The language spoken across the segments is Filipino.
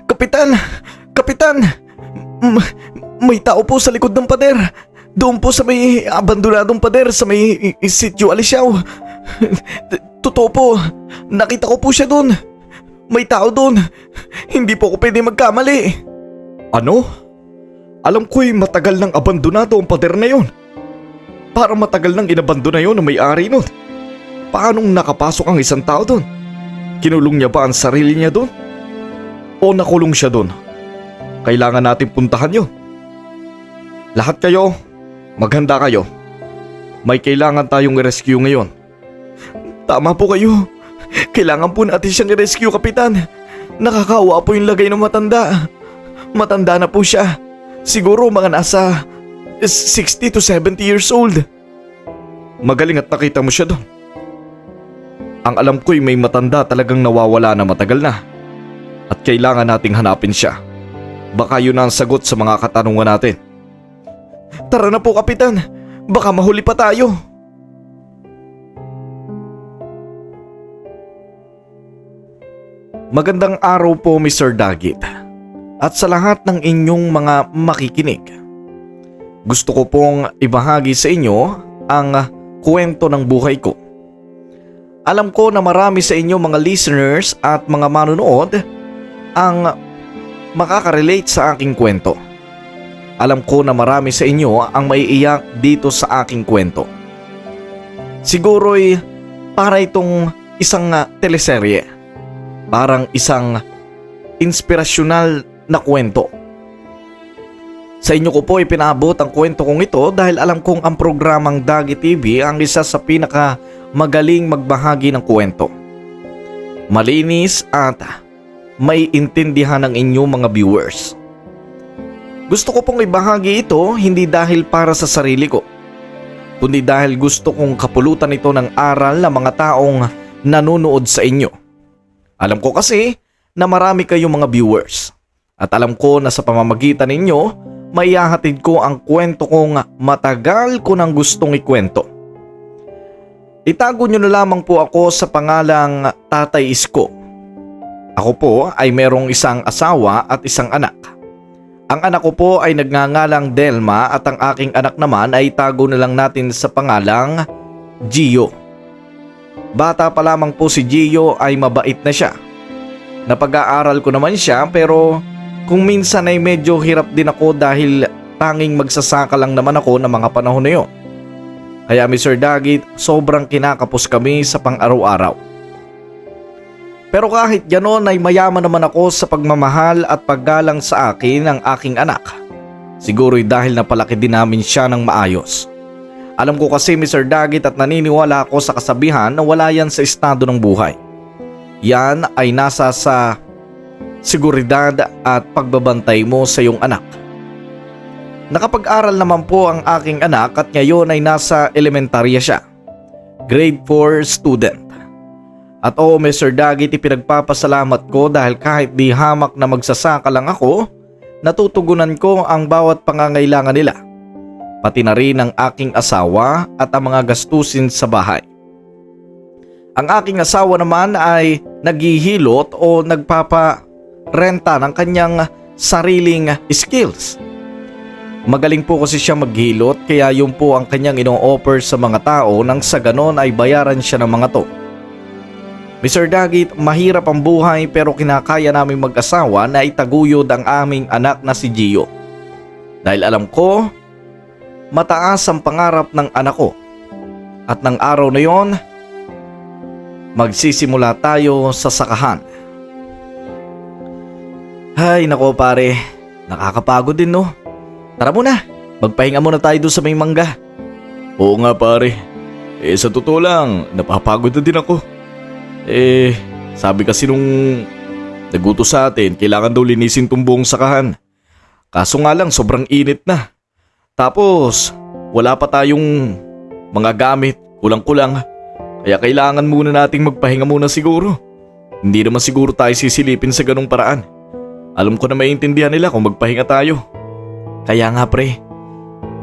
Kapitan! Kapitan! M- may tao po sa likod ng pader. Doon po sa may abandonadong pader sa may Sitio Alisiao. Totoo po. Nakita ko po siya doon. May tao doon. Hindi po ako pwede magkamali. Ano? Alam ko'y matagal nang abandonado ang pader na yon. Para matagal nang inabandona yon ng may-ari nun. Paanong nakapasok ang isang tao doon? Kinulong niya ba ang sarili niya doon? O nakulong siya doon? Kailangan natin puntahan yun. Lahat kayo, maghanda kayo. May kailangan tayong i-rescue ngayon. Tama po kayo. Kailangan po natin siyang i-rescue, Kapitan. Nakakaawa po yung lagay ng matanda. Matanda na po siya. Siguro mga nasa 60 to 70 years old. Magaling at nakita mo siya doon. Ang alam ko'y may matanda talagang nawawala na matagal na. At kailangan nating hanapin siya. Baka yun ang sagot sa mga katanungan natin. Tara na po, Kapitan. Baka mahuli pa tayo. Magandang araw po, Mr. Dagit. At sa lahat ng inyong mga makikinig. Gusto ko pong ibahagi sa inyo ang kwento ng buhay ko. Alam ko na marami sa inyo mga listeners at mga manonood ang makaka-relate sa aking kwento. Alam ko na marami sa inyo ang maiiyak dito sa aking kwento. Siguro'y para itong isang teleserye. Parang isang inspirasyonal na kwento. Sa inyo ko po ipinaabot ang kwento kong ito dahil alam kong ang programang Dagit TV ang isa sa pinaka magaling magbahagi ng kwento. Malinis at may intindihan ng inyong mga viewers. Gusto ko pong ibahagi ito hindi dahil para sa sarili ko, kundi dahil gusto kong kapulutan ito ng aral ng mga taong nanonood sa inyo. Alam ko kasi na marami kayong mga viewers at alam ko na sa pamamagitan ninyo maihahatid ko ang kwento kong matagal ko nang gustong ikwento. Itago nyo na lamang po ako sa pangalang Tatay Isko. Ako po ay merong isang asawa at isang anak. Ang anak ko po ay nagngangalang Delma at ang aking anak naman ay itago na lang natin sa pangalang Gio. Bata pa lamang po si Gio ay mabait na siya. Napag-aaral ko naman siya pero kung minsan ay medyo hirap din ako dahil tanging magsasaka lang naman ako ng mga panahon na yun. Kaya Mr. Dagit, sobrang kinakapos kami sa pang-araw-araw. Pero kahit gano'n ay mayaman naman ako sa pagmamahal at paggalang sa akin ng aking anak. Siguro'y dahil napalaki din namin siya ng maayos. Alam ko kasi Mr. Dagit at naniniwala ako sa kasabihan na wala yan sa estado ng buhay. Yan ay nasa sa seguridad at pagbabantay mo sa iyong anak. Nakapag-aral naman po ang aking anak at ngayon ay nasa elementarya siya. Grade 4 student. At oo Mr. Dagit, ipinagpapasalamat ko dahil kahit di hamak na magsasaka lang ako, natutugunan ko ang bawat pangangailangan nila. Pati na rin ang aking asawa at ang mga gastusin sa bahay. Ang aking asawa naman ay naghihilot o nagpaparenta ng kanyang sariling skills. Magaling po kasi siya maghilot kaya yun po ang kanyang ino-offer sa mga tao nang sa ganon ay bayaran siya ng mga to. Mr. Dagit, mahirap ang buhay pero kinakaya naming mag-asawa na itaguyod ang aming anak na si Gio. Dahil alam ko, mataas ang pangarap ng anak ko. At ng araw na yon, magsisimula tayo sa sakahan. Hay nako pare, nakakapagod din no. Tara muna, magpahinga muna tayo doon sa may mangga. Oo nga pare, sa totoo lang, napapagod na din ako. Sabi kasi nung nagutos sa atin, kailangan daw linisin tong buong sakahan. Kaso nga lang, sobrang init na. Tapos, wala pa tayong mga gamit, kulang-kulang. Kaya kailangan muna nating magpahinga muna siguro. Hindi naman siguro tayo sisilipin sa ganung paraan. Alam ko na maiintindihan nila kung magpahinga tayo. Kaya nga pre,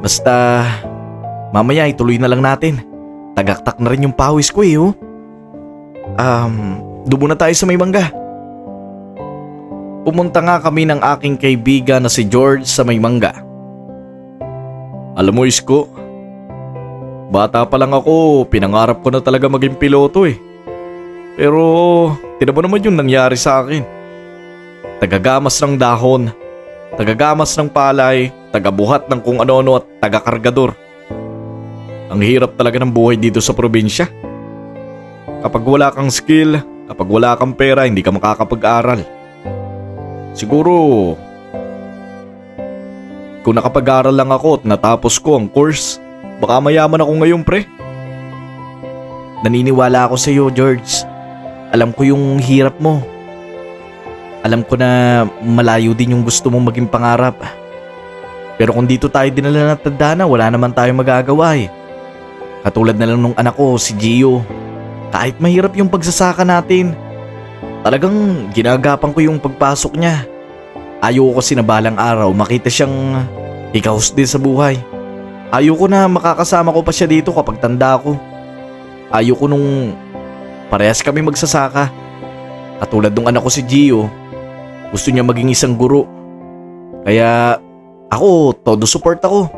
basta mamaya ituloy na lang natin. Tagaktak na rin yung pawis ko oh. Doon muna tayo sa may mangga. pumunta nga kami ng aking kaibigan na si George sa May Mangga. Alam mo, Isko, bata pa lang ako, pinangarap ko na talaga maging piloto eh. Pero tinan mo naman yung nangyari sa akin. Tagagamas ng dahon, tagagamas ng palay, tagabuhat ng kung ano-ano at tagakargador. Ang hirap talaga ng buhay dito sa probinsya. Kapag wala kang skill, kapag wala kang pera, hindi ka makakapag-aral. Siguro, kung nakapag-aral lang ako at natapos ko ang course, baka mayaman ako ngayon, pre. Naniniwala ako sa iyo, George. Alam ko yung hirap mo. Alam ko na malayo din yung gusto mong maging pangarap. Pero kung dito tayo dinala ng tadhana, wala naman tayong magagawa eh. Katulad na lang nung anak ko, si Gio. Kahit mahirap yung pagsasaka natin, talagang ginagapan ko yung pagpasok niya. Ayoko kasi na balang araw makita siyang ikaws din sa buhay. Ayoko na makakasama ko pa siya dito kapag tanda ko. Ayoko nung parehas kami magsasaka. Katulad nung anak ko si Gio, gusto niya maging isang guro. Kaya ako, todo support ako.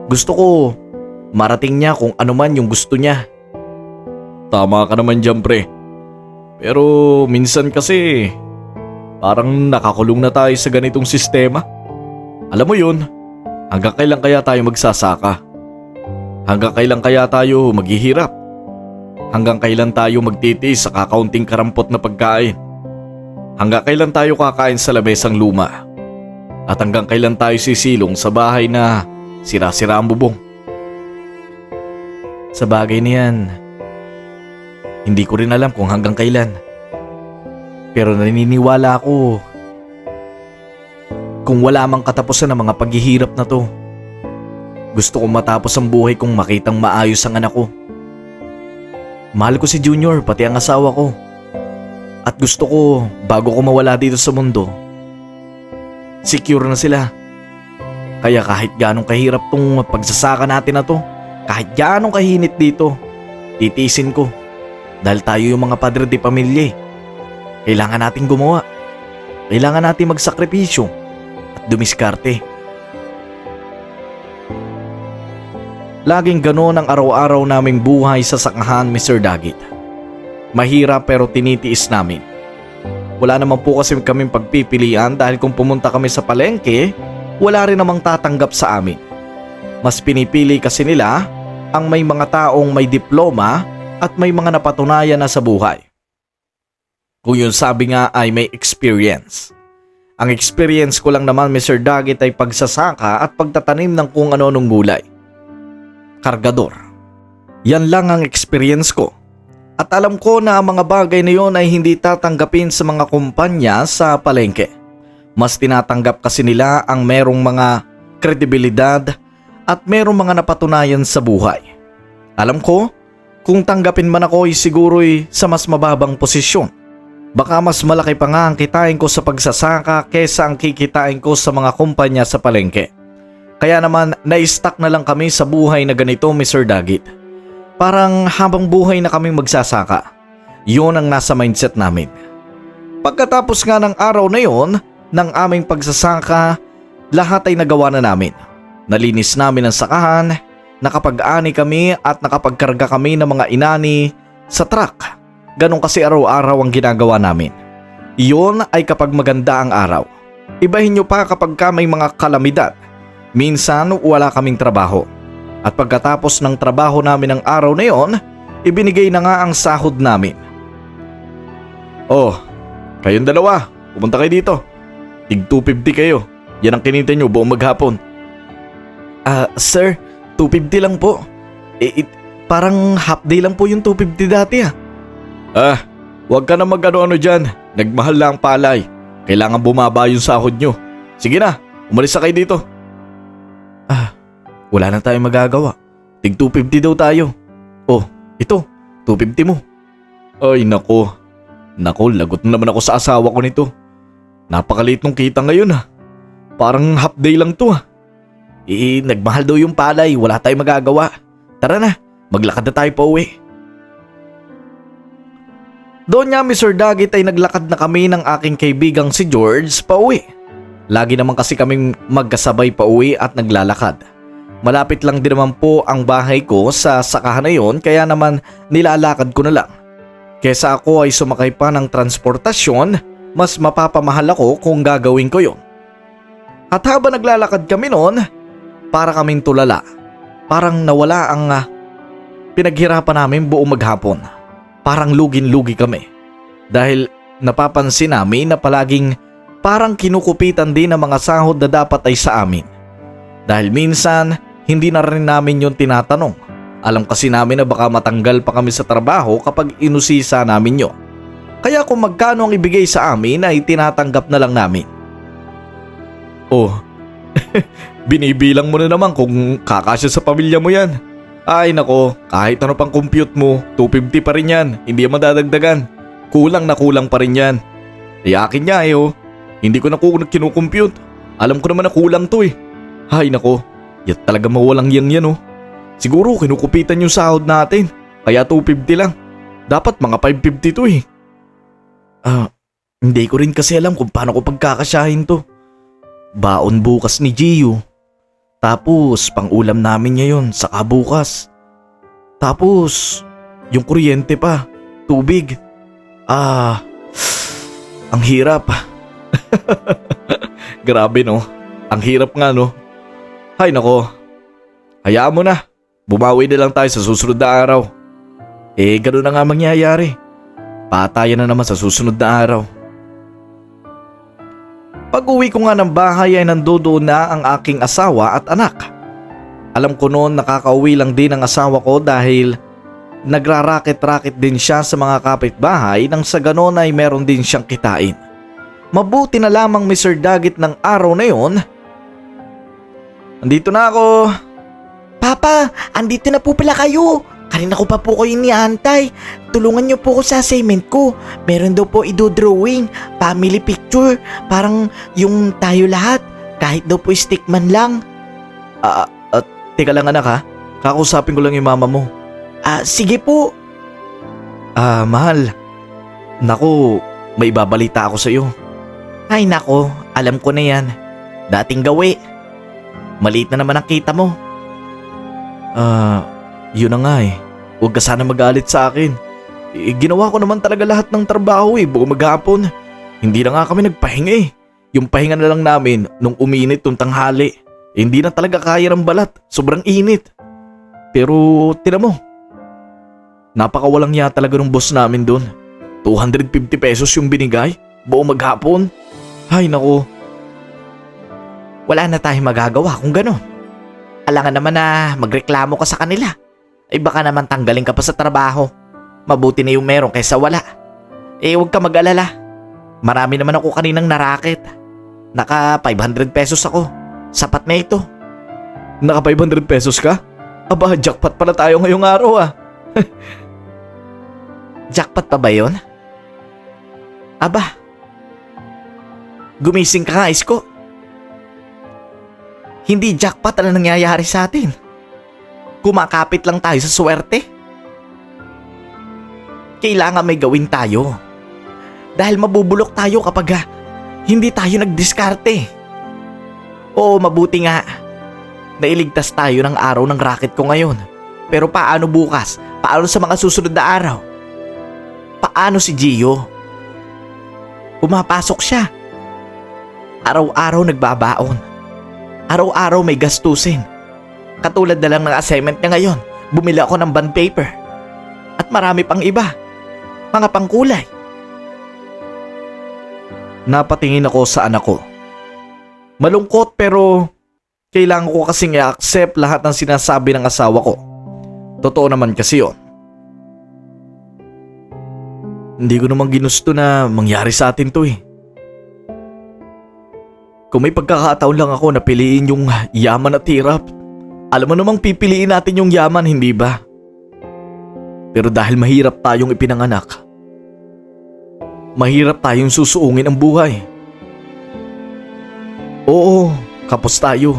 Gusto ko marating niya kung ano man yung gusto niya. Tama ka naman dyan, pre. Pero minsan kasi parang nakakulong na tayo sa ganitong sistema. Alam mo yun, hanggang kailan kaya tayo magsasaka? Hanggang kailan kaya tayo maghihirap? Hanggang kailan tayo magtitiis sa kakaunting karampot na pagkain? Hanggang kailan tayo kakain sa lamesang luma? At hanggang kailan tayo sisilong sa bahay na sira-sira ang bubong? Sa bagay na yan, hindi ko rin alam kung hanggang kailan. Pero naniniwala ako kung wala mang katapusan ng mga paghihirap na to. Gusto kong matapos ang buhay kung makitang maayos ang anak ko. Mahal ko si Junior pati ang asawa ko. At gusto ko bago ko mawala dito sa mundo, secure na sila. Kaya kahit ganong kahirap tong pagsasaka natin na to, kahit ganong kahinit dito, titiisin ko. Dahil tayo yung mga padre de pamilya. Kailangan natin gumawa. Kailangan natin magsakripisyo at dumiskarte. Laging ganoon ang araw-araw naming buhay sa sakahan, Mr. Dagit. Mahirap pero tinitiis namin. Wala naman po kasi kaming pagpipilian dahil kung pumunta kami sa palengke, wala rin namang tatanggap sa amin. Mas pinipili kasi nila ang may mga taong may diploma at may mga napatunayan na sa buhay. Kung yun sabi nga ay may experience. Ang experience ko lang naman, Mr. Dagit, ay pagsasaka at pagtatanim ng kung ano-anong gulay. Kargador. Yan lang ang experience ko. At alam ko na ang mga bagay na yon ay hindi tatanggapin sa mga kumpanya sa palengke. Mas tinatanggap kasi nila ang merong mga kredibilidad at merong mga napatunayan sa buhay. Alam ko, kung tanggapin man ako ay siguro'y sa mas mababang posisyon. Baka mas malaki pa nga ang kitain ko sa pagsasaka kesa ang kikitain ko sa mga kumpanya sa palengke. Kaya naman na-stuck na lang kami sa buhay na ganito, Mr. Dagit. Parang habang buhay na kaming magsasaka. Yun ang nasa mindset namin. Pagkatapos nga ng araw na yon, ng aming pagsasaka, lahat ay nagawa na namin. Nalinis namin ang sakahan, nakapag-ani kami at nakapagkarga kami ng mga inani sa truck. Ganon kasi araw-araw ang ginagawa namin. Iyon ay kapag maganda ang araw. Ibahin nyo pa kapag may mga kalamidad. Minsan wala kaming trabaho. At pagkatapos ng trabaho namin ng araw na yon, ibinigay na nga ang sahod namin. Oh, kayong dalawa, pumunta kayo dito. Tig 250 kayo. Yan ang kinita nyo buong maghapon. Sir, 250 lang po. Parang half day lang po yung 250 dati ah. Huwag ka na mag-ano-ano dyan. Nagmahal lang ang palay. Kailangan bumaba yung sahod nyo. Sige na, umalis na kayo dito. Wala na tayong magagawa. Tig 250 daw tayo. Oh, ito, 250 mo. Ay nako. Nako, lagot na naman ako sa asawa ko nito. Napakaliit nung kita ngayon ah. Parang half day lang to ah. Nagmahal daw yung palay. Wala tayong magagawa. Tara na, maglakad na tayo pa uwi. Doon nga Mr. Dagit ay naglakad na kami ng aking kaibigang si George pauwi. Lagi naman kasi kaming magkasabay pauwi at naglalakad. Malapit lang din naman po ang bahay ko sa sakahan na yon kaya naman nilalakad ko na lang. Kesa ako ay sumakay pa ng transportasyon, mas mapapamahal ako kung gagawin ko yon. At habang naglalakad kami noon, para kaming tulala. Parang nawala ang pinaghirapan namin buong maghapon. Parang lugin-lugi kami. Dahil napapansin namin na palaging parang kinukupitan din ang mga sahod na dapat ay sa amin. Dahil minsan, hindi na rin namin yon tinatanong. Alam kasi namin na baka matanggal pa kami sa trabaho kapag inusisa namin yon. Kaya kung magkano ang ibigay sa amin ay tinatanggap na lang namin. Oh, binibilang mo na naman kung kakasya sa pamilya mo yan. Ay nako, kahit ano pang compute mo, 250 pa rin yan, hindi madadagdagan. Kulang na kulang pa rin yan. Akin niya oh. Hindi ko na kinukompute. Alam ko naman na kulang to eh. Ay nako, yat talaga mawalang yan oh. Siguro kinukupitan yung sahod natin, kaya 250 lang. Dapat mga 550 to eh. Hindi ko rin kasi alam kung paano ko pagkakasyahin to. Baon bukas ni Gio. Tapos pang ulam namin ngayon saka bukas. Tapos yung kuryente pa, tubig. Ang hirap. Grabe no, ang hirap nga no. Hay nako, hayaan mo na. Bumawi na lang tayo sa susunod na araw. Ganun na nga mangyayari. Patayan na naman sa susunod na araw. Pag-uwi ko nga ng bahay ay nandoon na ang aking asawa at anak. Alam ko noon nakakauwi lang din ang asawa ko dahil nagraraket-raket din siya sa mga kapitbahay nang sa ganon ay meron din siyang kitain. Mabuti na lamang Mr. Dagit ng araw na yon. Andito na ako. Papa, andito na po pala kayo. Kanina ko pa po kayo iniantay. Tulungan niyo po ko sa assignment ko. Meron daw po idodrawing, family picture, parang yung tayo lahat. Kahit daw po stickman lang. Teka lang anak ha, kakausapin ko lang yung mama mo. Sige po. Mahal. Naku, may babalita ako sa'yo. Ay nako, alam ko na yan. Dating gawi. Maliit na naman ang kita mo. Yun na nga eh. Huwag ka sana magalit sa akin. Ginawa ko naman talaga lahat ng trabaho buong maghapon. Hindi na nga kami nagpahinga eh. Yung pahinga na lang namin nung uminit yung tanghali. Hindi na talaga kaya ng balat. Sobrang init. Pero tira mo. Napakawalang niya talaga ng boss namin doon. 250 pesos yung binigay buong maghapon. Ay nako. Wala na tayong magagawa kung gano'n. Alangan naman na magreklamo ka sa kanila. Ay baka naman tanggalin ka pa sa trabaho. Mabuti na yung meron kaysa wala. Huwag ka mag-alala. Marami naman ako kaninang naraket. Naka 500 pesos ako. Sapat na ito. Naka 500 pesos ka? Aba, jackpot pala tayo ngayong araw Jackpot pa ba yun? Aba, gumising ka nga, Isko. Hindi jackpot ang nangyayari sa atin. Kumakapit lang tayo sa swerte. Kailangan may gawin tayo. Dahil mabubulok tayo kapag hindi tayo nagdiskarte. Oo, mabuti nga. Nailigtas tayo ng araw ng racket ko ngayon. Pero paano bukas? Paano sa mga susunod na araw? Paano si Gio? Pumapasok siya. Araw-araw nagbabaon. Araw-araw may gastusin. Katulad na lang ng assignment niya ngayon. Bumili ako ng bond paper. At marami pang iba. Mga pangkulay. Napatingin ako sa anak ko. Malungkot pero kailangan ko kasing i-accept lahat ng sinasabi ng asawa ko. Totoo naman kasi yun. Hindi ko naman ginusto na mangyari sa atin to eh. Kung may pagkakataon lang ako na piliin yung yaman at hirap, alam mo namang pipiliin natin yung yaman, hindi ba? Pero dahil mahirap tayong ipinanganak, mahirap tayong susuungin ang buhay. Oo, kapos tayo.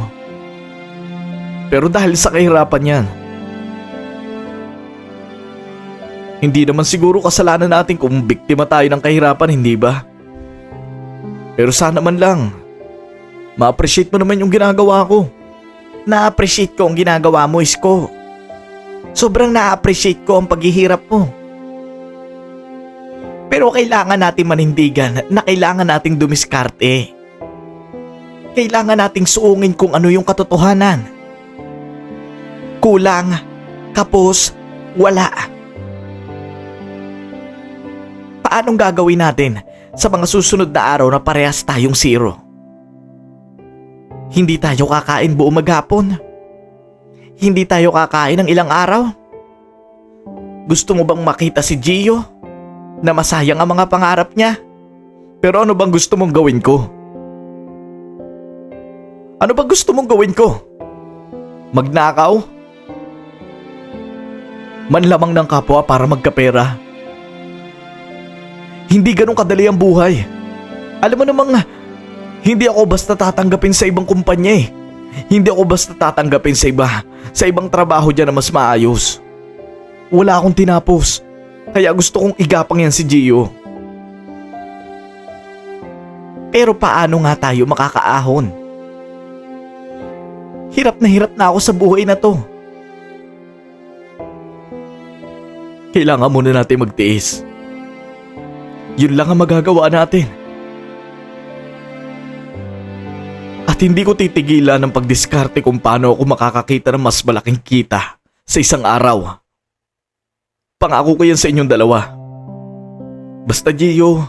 Pero dahil sa kahirapan yan, Hindi naman siguro kasalanan natin kung biktima tayo ng kahirapan, hindi ba? Pero sana man lang, ma-appreciate mo naman yung ginagawa ko. Na-appreciate ko ang ginagawa mo, Isko. Sobrang na-appreciate ko ang paghihirap mo. Pero kailangan natin manindigan na kailangan nating dumiskarte. Kailangan nating suungin kung ano yung katotohanan. Kulang, kapos, wala. Paanong gagawin natin sa mga susunod na araw na parehas tayong zero? Hindi tayo kakain buong maghapon. Hindi tayo kakain ng ilang araw. Gusto mo bang makita si Gio na masayang ang mga pangarap niya? Pero ano bang gusto mong gawin ko? Ano bang gusto mong gawin ko? Magnakaw? Manlamang ng kapwa para magkapera? Hindi ganun kadali ang buhay. Alam mo namang hindi ako basta tatanggapin sa ibang kumpanya eh. Hindi ako basta tatanggapin sa ibang trabaho dyan na mas maayos. Wala akong tinapos. Kaya gusto kong igapang yan si Gio. Pero paano nga tayo makakaahon? Hirap na ako sa buhay na to. Kailangan muna natin magtiis. Yun lang ang magagawa natin. At hindi ko titigilan ng pagdiskarte kung paano ako makakakita ng mas malaking kita sa isang araw. Pangako ko yan sa inyong dalawa. Basta Gio,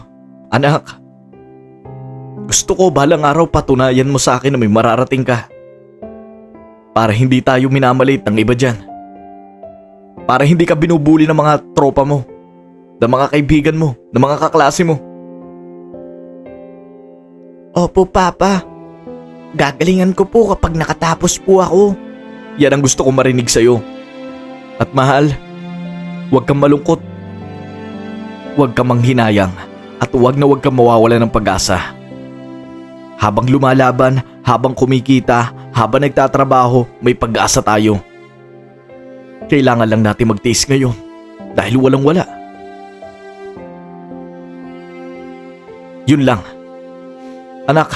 anak, gusto ko balang araw patunayan mo sa akin na may mararating ka. Para hindi tayo minamalit ng iba dyan. Para hindi ka binubuli ng mga tropa mo, ng mga kaibigan mo, ng mga kaklase mo. Opo, Papa. Gagalingan ko po kapag nakatapos po ako. Yan ang gusto kong marinig sa'yo. At mahal, huwag kang malungkot. Huwag kang manghinayang at huwag kang mawawala ng pag-asa. Habang lumalaban, habang kumikita, habang nagtatrabaho, may pag-asa tayo. Kailangan lang natin magtiis ngayon dahil walang-wala. Yun lang. Anak,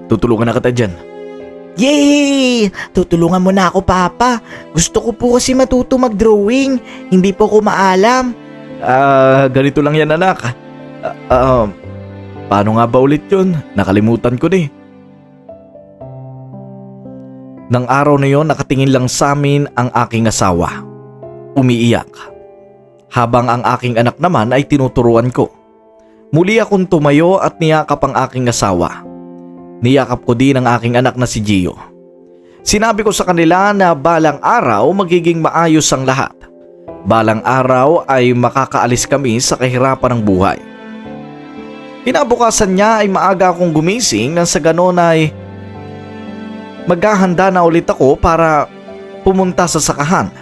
tutulungan na kita dyan. Yay! Tutulungan mo na ako, Papa. Gusto ko po kasi matuto mag-drawing. Hindi po ko maalam. Ganito lang yan, anak. Paano nga ba ulit yun? Nakalimutan ko na eh. Nang araw na yon, nakatingin lang sa amin ang aking asawa. Umiiyak. Habang ang aking anak naman ay tinuturuan ko. Muli akong tumayo at niyakap ang aking asawa. Niyakap ko din ang aking anak na si Gio. Sinabi ko sa kanila na balang araw magiging maayos ang lahat. Balang araw ay makakaalis kami sa kahirapan ng buhay. Kinabukasan niya ay maaga akong gumising nang sa ganon ay maghahanda na ulit ako para pumunta sa sakahan.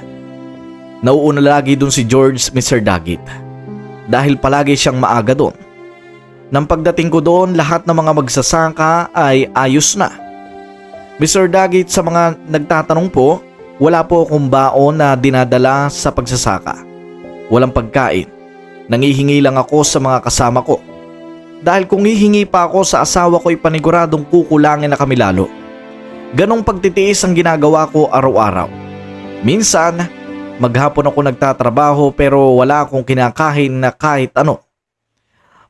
Nauuna lagi dun si George Mr. Dagit dahil palagi siyang maaga dun. Nang pagdating ko doon, lahat ng mga magsasaka ay ayos na. Mr. Dagit, sa mga nagtatanong po, wala po akong baon na dinadala sa pagsasaka. Walang pagkain. Nangihingi lang ako sa mga kasama ko. Dahil kung hihingi pa ako sa asawa ko ay paniguradong kukulangin na kami lalo. Ganong pagtitiis ang ginagawa ko araw-araw. Minsan, maghapon ako nagtatrabaho pero wala akong kinakain na kahit ano.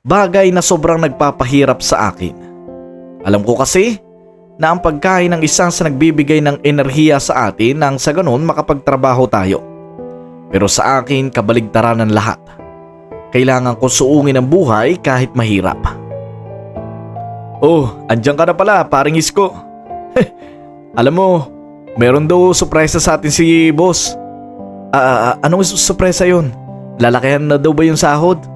Bagay na sobrang nagpapahirap sa akin. Alam ko kasi na ang pagkain ng isang sa nagbibigay ng enerhiya sa atin nang sa ganun makapagtrabaho tayo. Pero sa akin kabaligtaran ng lahat. Kailangan ko suungin ang buhay kahit mahirap. Oh, andyan ka na pala, paring Isko. Alam mo, meron daw surpresa sa atin si boss. Anong surpresa yun? Lalakihan na daw ba yung sahod?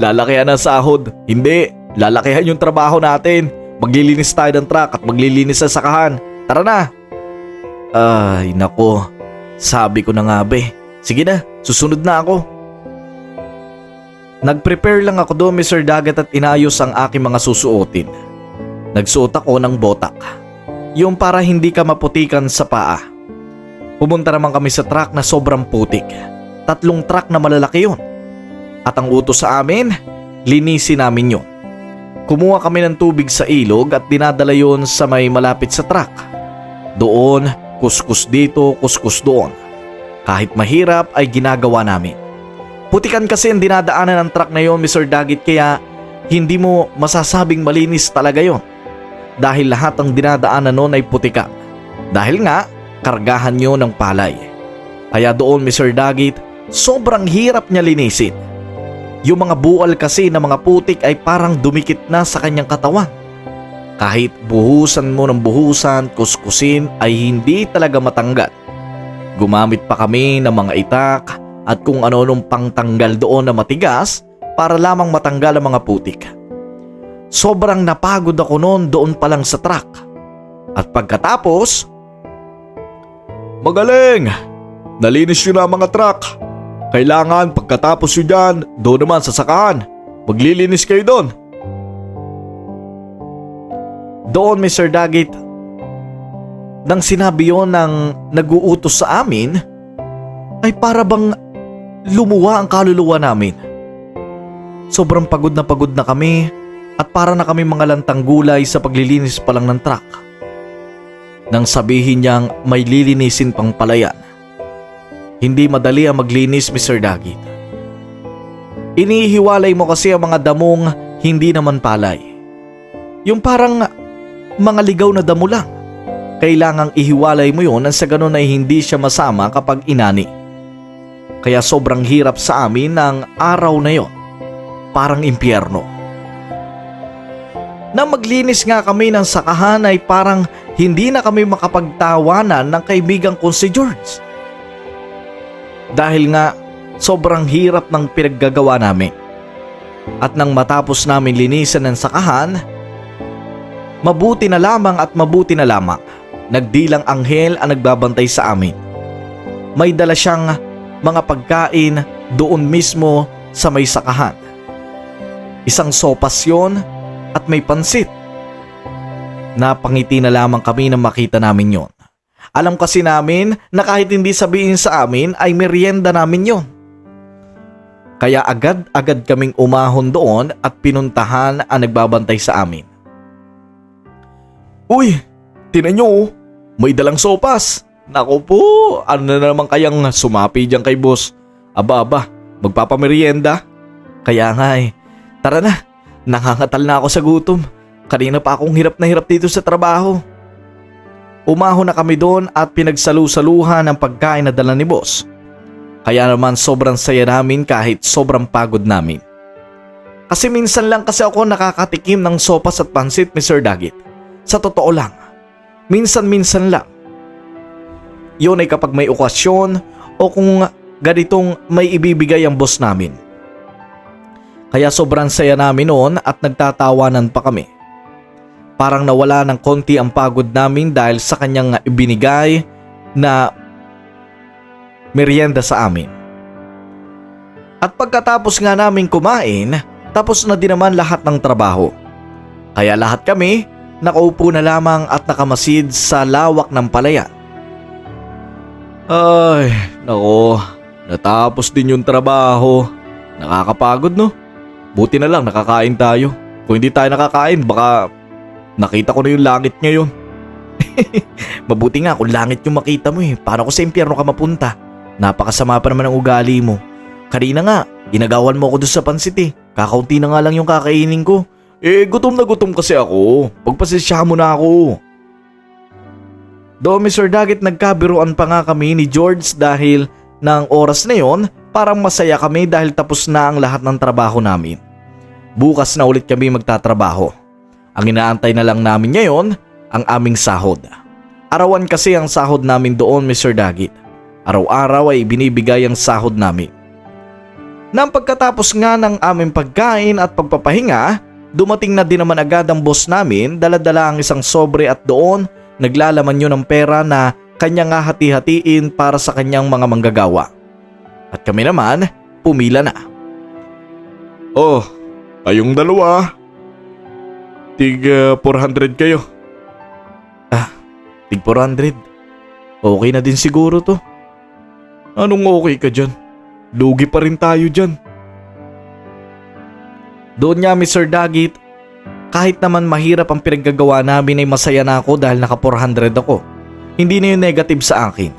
Lalakihan ang sahod? Hindi, lalakihan yung trabaho natin. Maglilinis tayo ng truck at maglilinis sa sakahan. Tara na. Ay nako, sabi ko na nga be. Sige na, susunod na ako. Nag-prepare lang ako doon, Mr. Dagat, at inayos ang aking mga susuotin. Nagsuot ako ng botak. Yung para hindi ka maputikan sa paa. Pumunta naman kami sa truck na sobrang putik. 3 truck na malalaki yon. At ang utos sa amin, linisin namin yon. Kumuha kami ng tubig sa ilog at dinadala yon sa may malapit sa truck. Doon, kuskus dito, kuskus doon. Kahit mahirap ay ginagawa namin. Putikan kasi ang dinadaanan ng truck na yon, Mr. Dagit, kaya hindi mo masasabing malinis talaga yon. Dahil lahat ng dinadaanan nun ay putikan. Dahil nga, kargahan nyo ng palay. Kaya doon, Mr. Dagit, sobrang hirap niya linisin. Yung mga buwal kasi na mga putik ay parang dumikit na sa kanyang katawan. Kahit buhusan mo ng buhusan, kuskusin ay hindi talaga matanggal. Gumamit pa kami ng mga itak at kung ano-anong pangtanggal doon na matigas para lamang matanggal ang mga putik. Sobrang napagod ako noon doon pa lang sa truck. At pagkatapos, "Magaling! Nalinis nyo na ang mga truck. Kailangan pagkatapos nyo dyan, doon naman sa sakahan. Maglilinis kayo doon." Doon, Mr. Dagit, nang sinabi yon ng nag-uutos sa amin, ay para bang lumuwa ang kaluluwa namin. Sobrang pagod na kami at para na kami mga lantang gulay sa paglilinis pa lang ng truck. Nang sabihin niyang may lilinisin pang palayan. Hindi madali ang maglinis, Mr. Dagit. Inihiwalay mo kasi ang mga damong hindi naman palay. Yung parang mga ligaw na damo lang. Kailangang ihiwalay mo yun nang sa ganun ay hindi siya masama kapag inani. Kaya sobrang hirap sa amin ng araw na yon. Parang impyerno. Nang maglinis nga kami ng sakahan ay parang hindi na kami makapagtawanan ng kaibigan kong si George. Dahil nga sobrang hirap ng pinaggagawa namin. At nang matapos namin linisan ng sakahan, mabuti na lamang nagdilang anghel ang nagbabantay sa amin. May dala siyang mga pagkain doon mismo sa may sakahan. Isang sopas yun at may pansit. Napangiti na lamang kami nang makita namin yon. Alam kasi namin na kahit hindi sabihin sa amin ay merienda namin yon. Kaya agad-agad kaming umahon doon at pinuntahan ang nagbabantay sa amin. "Uy, tinan nyo oh, may dalang sopas. Naku po, ano na naman kayang sumapi dyan kay boss? Aba, magpapamerienda?" Kaya nga tara na, nangangatal na ako sa gutom. Kanina pa akong hirap na hirap dito sa trabaho. Umahon na kami doon at pinagsalu-saluhan ang pagkain na dala ni boss. Kaya naman sobrang saya namin kahit sobrang pagod namin. Kasi minsan lang kasi ako nakakatikim ng sopas at pansit, Mr. Dagit. Sa totoo lang, minsan-minsan lang. Yun ay kapag may okasyon o kung ganitong may ibibigay ang boss namin. Kaya sobrang saya namin noon at nagtatawanan pa kami. Parang nawala ng konti ang pagod namin dahil sa kanyang ibinigay na merienda sa amin. At pagkatapos nga namin kumain, tapos na din naman lahat ng trabaho. Kaya lahat kami nakaupo na lamang at nakamasid sa lawak ng palayan. Ay, nako, natapos din yung trabaho. Nakakapagod no? Buti na lang nakakain tayo. Kung hindi tayo nakakain, baka nakita ko na yung langit ngayon. Mabuti nga kung langit yung makita mo Paano ko sa impyerno ka mapunta? Napakasama pa naman ang ugali mo. Kanina nga, inagawan mo ako doon sa pansit Kakaunti na nga lang yung kakainin ko. Gutom na gutom kasi ako. Pagpasensyahan mo na ako. Doon, Mr. Dagit, nagkabiruan pa nga kami ni George dahil ng oras na yon, parang masaya kami dahil tapos na ang lahat ng trabaho namin. Bukas na ulit kami magtatrabaho. Ang inaantay na lang namin ngayon, ang aming sahod. Arawan kasi ang sahod namin doon, Mr. Dagit. Araw-araw ay binibigay ang sahod namin. Nang pagkatapos nga ng aming pagkain at pagpapahinga, dumating na din naman agad ang boss namin, dala-dala ang isang sobre at doon naglalaman yun ng pera na kanya nga hati-hatiin para sa kanyang mga manggagawa. At kami naman, pumila na. Oh, kayong dalawa. Tig 400 kayo. Tig 400. Okay na din siguro to. Anong okay ka dyan? lugi pa rin tayo dyan. Doon niya Mr. Dagit, kahit naman mahirap ang pinaggagawa namin ay masaya na ako dahil naka 400 ako. Hindi na yung negative sa akin.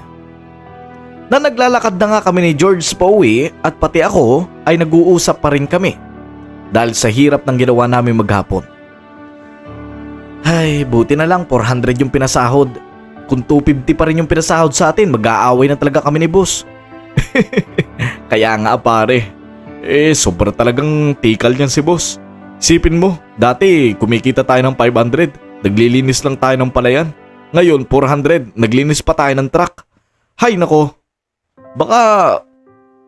Na naglalakad na nga kami ni George pauwi at pati ako ay nag-uusap pa rin kami dahil sa hirap ng ginawa namin maghapon. Ay, buti na lang 400 yung pinasahod. Kung 250 pa rin yung pinasahod sa atin, mag-aaway na talaga kami ni boss. Kaya nga pare, sobra talagang tikal yan si boss. Isipin mo, dati kumikita tayo ng 500, naglilinis lang tayo ng palayan. Ngayon 400, naglinis pa tayo ng truck. Hay nako, baka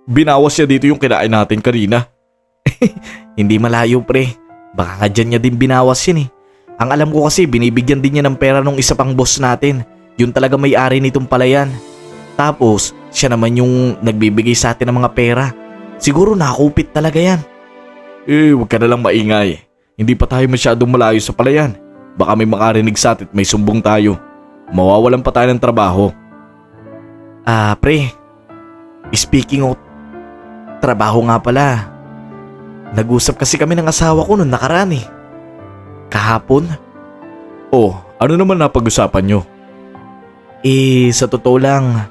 binawas niya dito yung kinain natin kanina. Hindi malayo pre, baka nga dyan niya din binawas yan eh. Ang alam ko kasi binibigyan din niya ng pera nung isa pang boss natin. Yun talaga may-ari nitong palayan. Tapos siya naman yung nagbibigay sa atin ng mga pera. Siguro nakakupit talaga yan. Huwag ka na lang maingay. Hindi pa tayo masyadong malayo sa palayan. Baka may makarinig sa atin at may sumbong tayo. Mawawalan pa tayo ng trabaho. Pre. Speaking of trabaho nga pala. Nag-usap kasi kami ng asawa ko noon nakaraan eh. Kahapon? Oh, ano naman napag-usapan nyo? Sa totoo lang,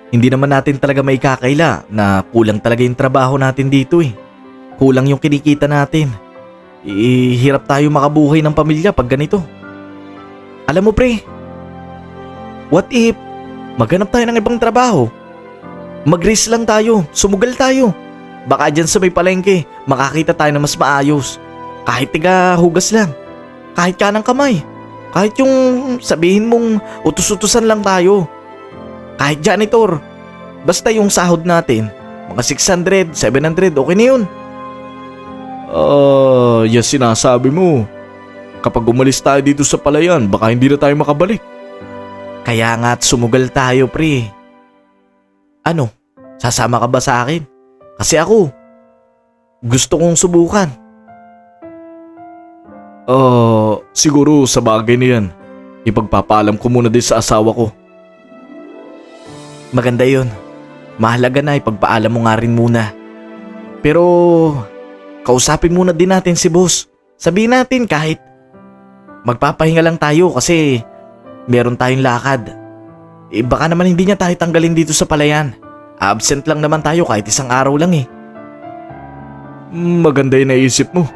hindi naman natin talaga may kakaila na kulang talaga yung trabaho natin dito eh. Kulang yung kinikita natin. Hirap tayo makabuhay ng pamilya pag ganito. Alam mo pre, what if maghanap tayo ng ibang trabaho? Mag-risk lang tayo, sumugal tayo. Baka dyan sa may palengke, makakita tayo na mas maayos. Kahit tiga hugas lang, kahit kanang kamay, kahit yung sabihin mong utus-utusan lang tayo. Kahit janitor, basta yung sahod natin, mga 600, 700, okay na yun. Yan sinasabi mo. Kapag umalis tayo dito sa palayan, baka hindi na tayo makabalik. Kaya nga't sumugal tayo pre. Ano, sasama ka ba sa akin? Kasi ako, gusto kong subukan. Siguro sa bagay na yan, ipagpapaalam ko muna din sa asawa ko. Maganda yun. Mahalaga na ipagpaalam mo nga rin muna. Pero kausapin muna din natin si boss. Sabihin natin kahit magpapahinga lang tayo kasi meron tayong lakad. Baka naman hindi niya tayo tanggalin dito sa palayan. Absent lang naman tayo kahit isang araw lang eh. Maganda yung naisip mo.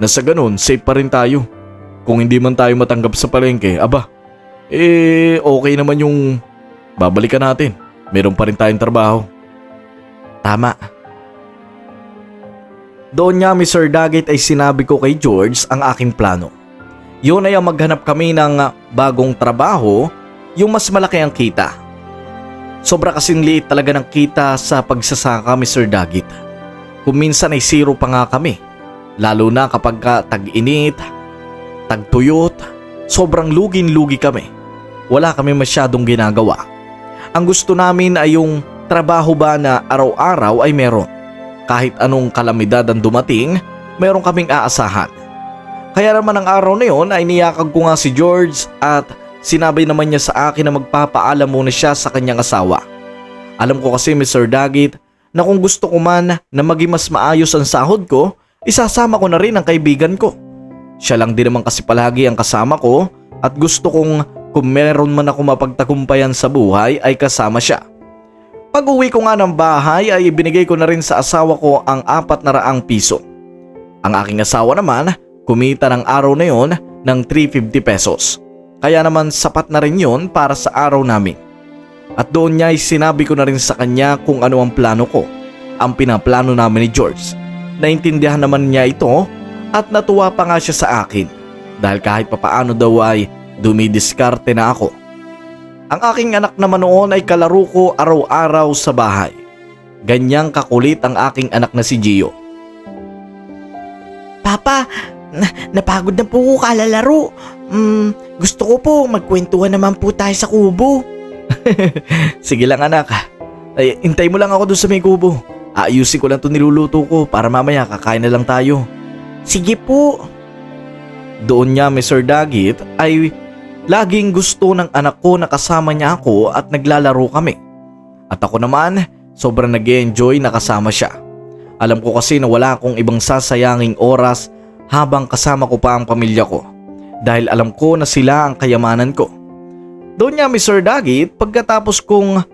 Nasa ganun, safe pa rin tayo. Kung hindi man tayo matanggap sa palengke, okay naman yung babalikan natin. Meron pa rin tayong trabaho. Tama. Doon nga Mr. Dagit ay sinabi ko kay George ang aking plano. Yun ay ang maghanap kami ng bagong trabaho, yung mas malaki ang kita. Sobra kasing liit talaga ng kita sa pagsasaka Mr. Dagit. Kung minsan ay zero pa nga kami. Lalo na kapag tag-init, tag-tuyot, sobrang lugin-lugi kami. Wala kami masyadong ginagawa. Ang gusto namin ay yung trabaho ba na araw-araw ay meron. Kahit anong kalamidad ang dumating, meron kaming aasahan. Kaya naman ang araw na yon ay niyakag ko nga si George at sinabi naman niya sa akin na magpapaalam muna siya sa kanyang asawa. Alam ko kasi Mr. Dagit na kung gusto ko man na maging mas maayos ang sahod ko, isasama ko na rin ang kaibigan ko. Siya lang din naman kasi palagi ang kasama ko at gusto kong kung meron man ako mapagtagumpayan sa buhay ay kasama siya. Pag uwi ko nga ng bahay ay ibinigay ko na rin sa asawa ko ang 400 piso. Ang aking asawa naman kumita ng araw na yon ng 350 pesos. Kaya naman sapat na rin yon para sa araw namin. At doon niya ay sinabi ko na rin sa kanya kung ano ang plano ko. Ang pinaplano namin ni George. Naintindihan naman niya ito at natuwa pa nga siya sa akin. Dahil kahit papaano daw ay dumidiskarte na ako. Ang aking anak naman noon ay kalaro ko araw-araw sa bahay. Ganyang kakulit ang aking anak na si Gio. Papa, napagod na po ko kalalaro. Gusto ko po magkwentuhan naman po tayo sa kubo. Sige lang anak. Ay, hintay mo lang ako doon sa may kubo. Ayusin ko lang ito niluluto ko para mamaya kakain na lang tayo. Sige po. Doon niya Mr. Dagit ay laging gusto ng anak ko na kasama niya ako at naglalaro kami. At ako naman, sobrang nag-enjoy na kasama siya. Alam ko kasi na wala akong ibang sasayanging oras habang kasama ko pa ang pamilya ko dahil alam ko na sila ang kayamanan ko. Doon niya Mr. Dagit, pagkatapos kong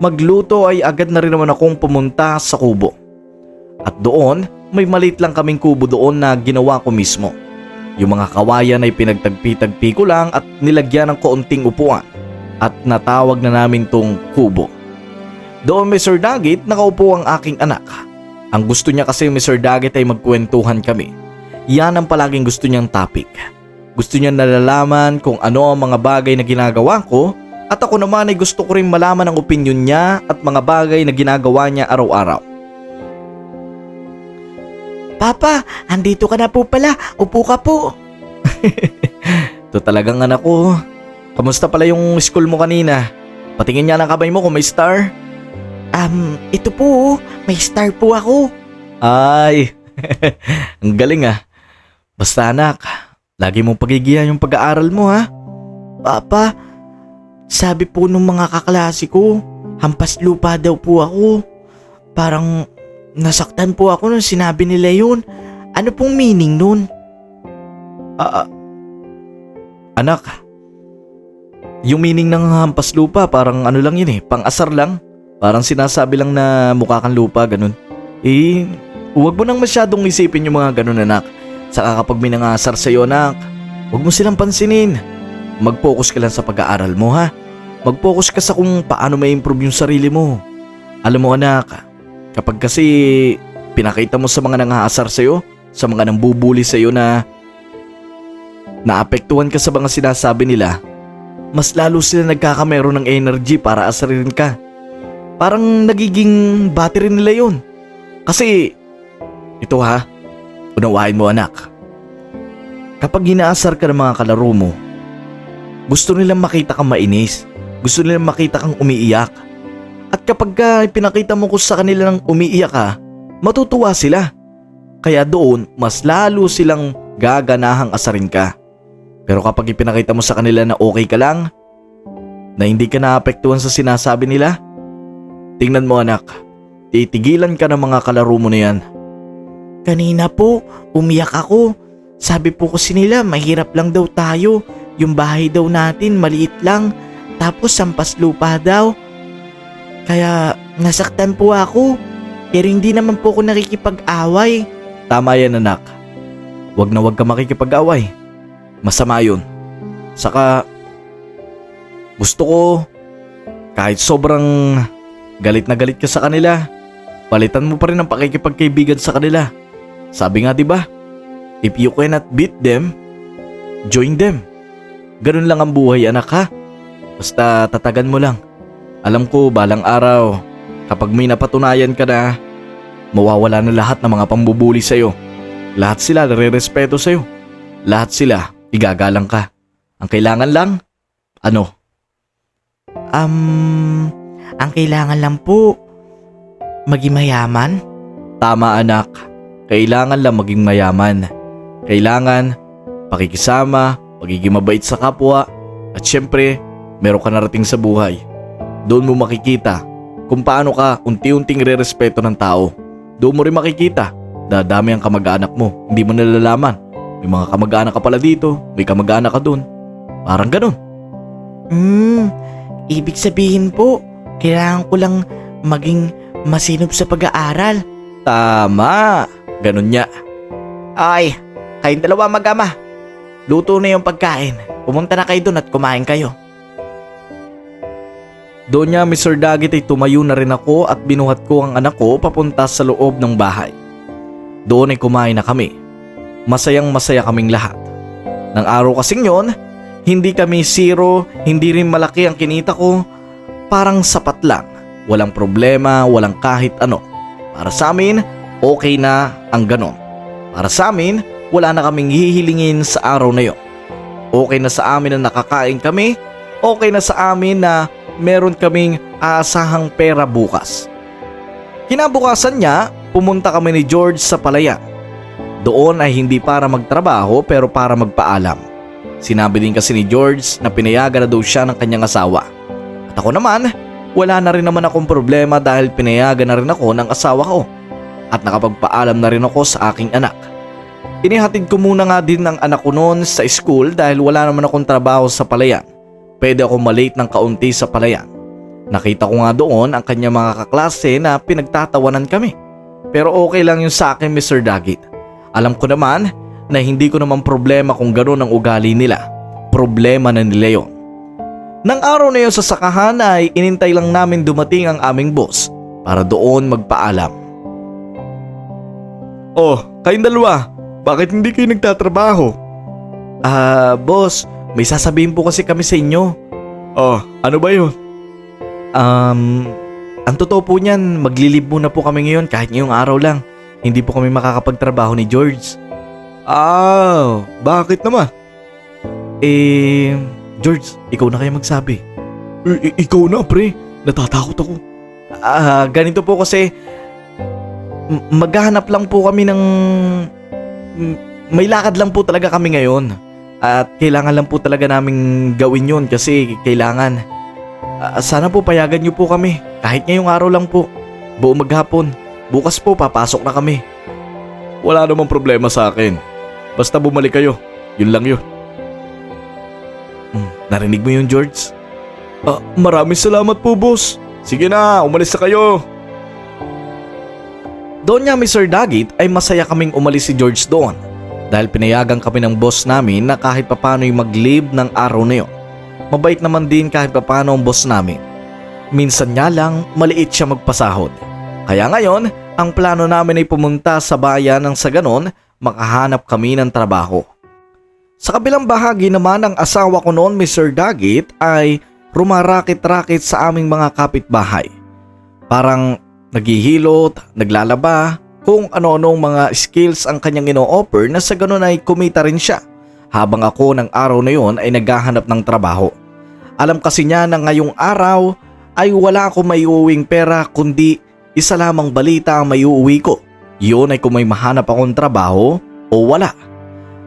magluto ay agad na rin naman akong pumunta sa kubo. At doon, may maliit lang kaming kubo doon na ginawa ko mismo. Yung mga kawayan ay pinagtagpi-tagpi ko lang at nilagyan ng kaunting upuan at natawag na namin tong kubo. Doon Mr. Dagit, nakaupo ang aking anak. Ang gusto niya kasi Mr. Dagit ay magkwentuhan kami. Yan ang palaging gusto niyang topic. Gusto niya nalalaman kung ano ang mga bagay na ginagawa ko at ako naman ay gusto ko rin malaman ang opinyon niya at mga bagay na ginagawa niya araw-araw. Papa, andito ka na po pala. Upo ka po. Ito talagang anak ko. Kamusta pala yung school mo kanina? Patingin niya ng kamay mo kung may star. Ito po. May star po ako. Ay, ang galing ah. Basta anak, lagi mong pagigihan yung pag-aaral mo ha. Papa, sabi po nung mga kaklase ko, hampas lupa daw po ako. Parang nasaktan po ako nung sinabi nila yun. Ano pong meaning nun? Anak, yung meaning ng hampas lupa parang ano lang yun pang-asar lang. Parang sinasabi lang na mukha kang lupa, ganun. Huwag mo nang masyadong isipin yung mga ganun anak. Saka kapag may nangasar sa'yo anak, huwag mo silang pansinin. Mag-focus ka lang sa pag-aaral mo ha. Mag-focus ka sa kung paano ma-improve yung sarili mo. Alam mo anak, kapag kasi pinakita mo sa mga nangasar sa'yo, sa mga nambubuli sa'yo na naapektuhan ka sa mga sinasabi nila, mas lalo sila nagkakameron ng energy para asarin ka. Parang nagiging battery nila yun. Kasi, ito ha, unawain mo anak. Kapag hinaasar ka ng mga kalaro mo, gusto nilang makita kang mainis. Gusto nilang makita kang umiiyak. At kapag pinakita mo ko sa kanila ng umiiyak ka, matutuwa sila. Kaya doon, mas lalo silang gaganahang asarin ka. Pero kapag ipinakita mo sa kanila na okay ka lang, na hindi ka naapektuhan sa sinasabi nila, tingnan mo anak, titigilan ka ng mga kalaro mo na yan. Kanina po, umiyak ako. Sabi po kasi nila, mahirap lang daw tayo. Yung bahay daw natin, maliit lang. Tapos sampas lupa daw. Kaya nasaktan po ako. Pero hindi naman po ako nakikipag-away. Tama yan anak. Wag na wag ka makikipag-away. Masama yun. Saka, gusto ko, kahit sobrang galit na galit ka sa kanila, palitan mo pa rin ang pakikipagkaibigan sa kanila. Sabi nga 'di ba? If you cannot beat them, join them. Ganun lang ang buhay anak ha. Basta tatagan mo lang. Alam ko balang araw, kapag may napatunayan ka na, mawawala na lahat ng mga pambubuli sa'yo. Lahat sila nare-respeto sa'yo. Lahat sila igagalang ka. Ang kailangan lang, ano? Ang kailangan lang po, maging mayaman. Tama anak, kailangan lang maging mayaman. Kailangan pakikisama, pagiging mabait sa kapwa, at syempre, meron ka narating sa buhay. Doon mo makikita kung paano ka unti-unting re-respeto ng tao. Doon mo rin makikita, dadami ang kamag-anak mo, hindi mo nalalaman. May mga kamag-anak ka pala dito, may kamag-anak ka doon. Parang ganun. Ibig sabihin po, kailangan ko lang maging masinop sa pag-aaral. Tama, ganun niya. Ay, kayong dalawa mag-ama. Luto na yung pagkain. Pumunta na kayo doon at kumain kayo. Doon niya Mr. Dagit ay tumayo na rin ako at binuhat ko ang anak ko papunta sa loob ng bahay. Doon ay kumain na kami. Masayang masaya kaming lahat. Nang araw kasing yon, hindi kami zero, hindi rin malaki ang kinita ko. Parang sapat lang. Walang problema, walang kahit ano. Para sa amin, okay na ang ganon. Para sa amin, wala na kaming hihilingin sa araw na yon. Okay na sa amin na nakakain kami. Okay na sa amin na meron kaming aasahang pera bukas. Kinabukasan niya, pumunta kami ni George sa palayan. Doon ay hindi para magtrabaho pero para magpaalam. Sinabi din kasi ni George na pinayagan na daw siya ng kanyang asawa. At ako naman, wala na rin naman akong problema dahil pinayagan na rin ako ng asawa ko at nakapagpaalam na rin ako sa aking anak. Inihatid ko muna nga din ng anak ko noon sa school dahil wala naman akong trabaho sa palayan. Pwede ako malate ng kaunti sa palayan. Nakita ko nga doon ang kanyang mga kaklase na pinagtatawanan kami. Pero okay lang yun sa akin, Mr. Dagit. Alam ko naman na hindi ko naman problema kung gano'n ang ugali nila. Problema na nila yun. Nang araw na yun sa sakahan ay inintay lang namin dumating ang aming boss para doon magpaalam. Oh, kayong dalawa, bakit hindi kayo nagtatrabaho? Boss, may sasabihin po kasi kami sa inyo. Oh, ano ba yun? Ang totoo po niyan, maglilib muna po kami ngayon kahit ngayong araw lang. Hindi po kami makakapagtrabaho ni George. Bakit naman? George, ikaw na kaya magsabi. Ikaw na pre, natatakot ako. Ganito po kasi, maghahanap lang po kami ng... May lakad lang po talaga kami ngayon. At kailangan lang po talaga naming gawin yun kasi kailangan. Sana po payagan niyo po kami. Kahit ngayong araw lang po. Buong maghapon. Bukas po papasok na kami. Wala namang problema sa akin. Basta bumalik kayo. Yun lang yun. Narinig mo yun, George? Maraming salamat po, boss. Sige na, umalis na kayo. Doon nga, Mr. Dagit, ay masaya kaming umalis si George doon dahil pinayagan kami ng boss namin na kahit papano'y mag-leave ng araw na yun. Mabait naman din kahit papano ang boss namin. Minsan nga lang maliit siya magpasahod. Kaya ngayon, ang plano namin ay pumunta sa bayan nang sa ganon makahanap kami ng trabaho. Sa kabilang bahagi naman ng asawa ko noon, Mr. Dagit, ay rumarakit-rakit sa aming mga kapitbahay. Parang naghihilot, naglalaba, kung ano-anong mga skills ang kanyang ino-offer na sa ganon ay kumita rin siya. Habang ako ng araw na yon ay naghahanap ng trabaho. Alam kasi niya na ngayong araw ay wala akong maiuwing pera kundi isa lamang balita ang maiuwi ko. Yun ay kung may mahanap akong trabaho o wala.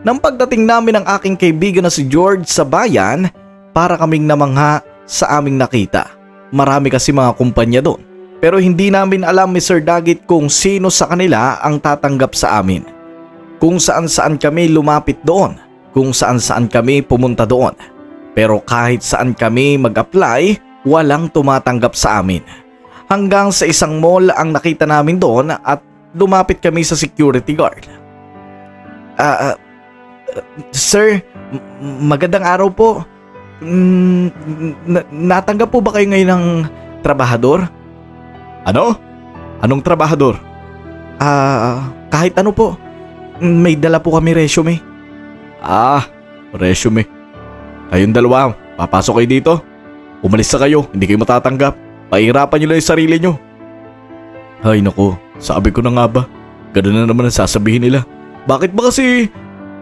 Nang pagdating namin ng aking kaibigan na si George sa bayan, para kaming namangha sa aming nakita. Marami kasi mga kumpanya doon. Pero hindi namin alam, Mr. Dagit, kung sino sa kanila ang tatanggap sa amin. Kung saan-saan kami lumapit doon. Kung saan-saan kami pumunta doon. Pero kahit saan kami mag-apply, walang tumatanggap sa amin. Hanggang sa isang mall ang nakita namin doon at lumapit kami sa security guard. Sir, magandang araw po. Natanggap po ba kayo ngayon ng trabahador? Ano? Anong trabahador? Kahit ano po. May dala po kami resume. Resume. Kayong dalawa, papasok kayo dito. Umalis na kayo, hindi kayo matatanggap. Pahirapan nyo lang yung sarili nyo. Ay naku, sabi ko na nga ba. Ganun na naman ang sasabihin nila. Bakit ba kasi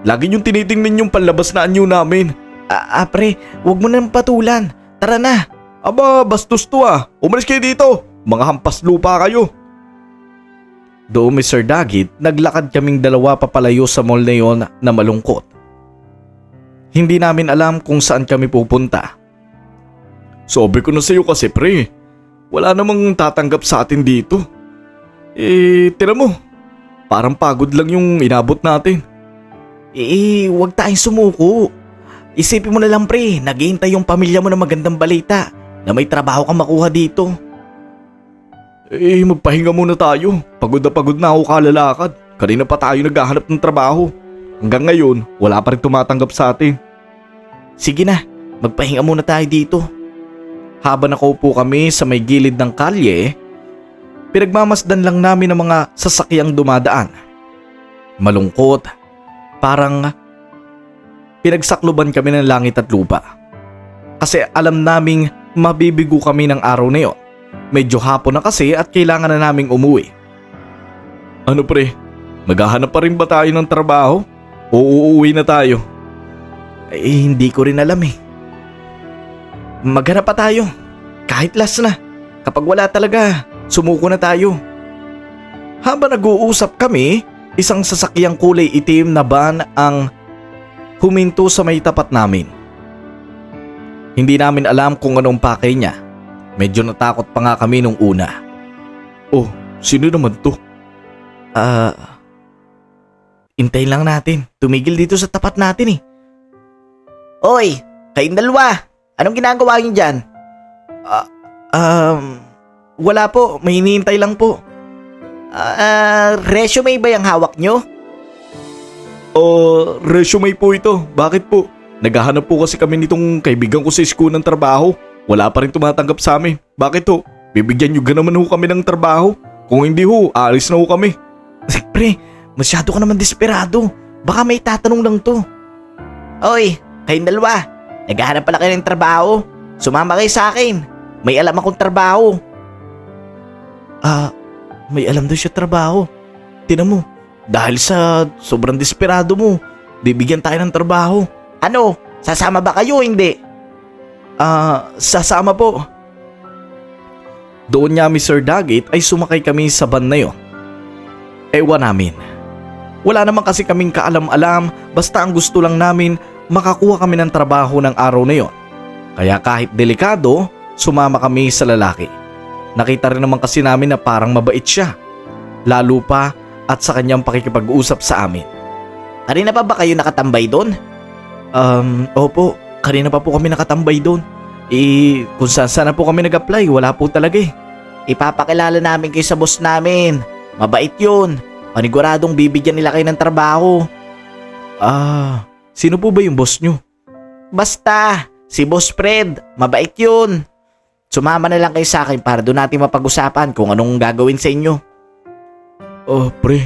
lagi nyong tinitingnan yung panlabas na anyo namin? Pre, wag mo nang patulan. Tara na. Aba, bastos to Umalis kayo dito. Mga hampas lupa kayo. Doon, Mr. Dagit, naglakad kaming dalawa papalayo sa mall na yon na malungkot. Hindi namin alam kung saan kami pupunta. Sabi ko na sa'yo kasi pre, wala namang tatanggap sa atin dito. Tira mo, parang pagod lang yung inabot natin. Wag tayong sumuko. Isipin mo na lang pre, naghihintay yung pamilya mo ng magandang balita na may trabaho kang makuha dito. Magpahinga muna tayo. Pagod na ako kalalakad. Kanina pa tayo naghahanap ng trabaho. Hanggang ngayon, wala pa rin tumatanggap sa atin. Sige na, magpahinga muna tayo dito. Habang nakaupo kami sa may gilid ng kalye, pinagmamasdan lang namin ang mga sasakyang dumadaan. Malungkot, parang pinagsakluban kami ng langit at lupa. Kasi alam naming mabibigo kami ng araw na yon. Medyo hapon na kasi at kailangan na naming umuwi. Ano pre, maghahanap pa rin ba tayo ng trabaho? O uuwi na tayo? Hindi ko rin alam Maghanap pa tayo. Kahit last na. Kapag wala talaga, sumuko na tayo. Habang nag-uusap kami, isang sasakyang kulay itim na van ang huminto sa may tapat namin. Hindi namin alam kung anong pakay niya. Medyo natakot pa nga kami nung una. Oh, sino naman to? Hintayin lang natin. Tumigil dito sa tapat natin eh. Oy, kayong dalawa. Anong ginagawa niyo dyan? Wala po, may hinihintay lang po. Resume ba yung hawak nyo? Resume po ito. Bakit po? Naghahanap po kasi kami nitong kaibigan ko sa school ng trabaho. Wala pa rin tumatanggap sa amin. Bakit ho? Bibigyan nyo naman ho kami ng trabaho. Kung hindi ho, aalis na ho kami. Pre, masyado ka naman desperado. Baka may tatanong lang to. Oy, kayong dalawa. Naghahanap pala kayo ng trabaho. Sumama kayo sa akin. May alam akong trabaho. May alam daw siya trabaho. Tinan mo, dahil sa sobrang desperado mo, bibigyan tayo ng trabaho. Ano? Sasama ba kayo o hindi? Sasama po. Doon niya Mr. Dagit ay sumakay kami sa van na yon. Ewan namin. Wala naman kasi kaming kaalam-alam, basta ang gusto lang namin makakuha kami ng trabaho ng araw na yon. Kaya kahit delikado, sumama kami sa lalaki. Nakita rin naman kasi namin na parang mabait siya. Lalo pa at sa kanyang pakikipag-usap sa amin. Kanina pa ba kayo nakatambay doon? Opo. Kanina pa po kami nakatambay doon. Kung saan na po kami nag-apply, wala po talaga eh. Ipapakilala namin kayo sa boss namin. Mabait yun. Paniguradong bibigyan nila kayo ng trabaho. Sino po ba yung boss nyo? Basta, si Boss Fred. Mabait yun. Sumama na lang kayo sa akin para doon natin mapag-usapan kung anong gagawin sa inyo. Pre,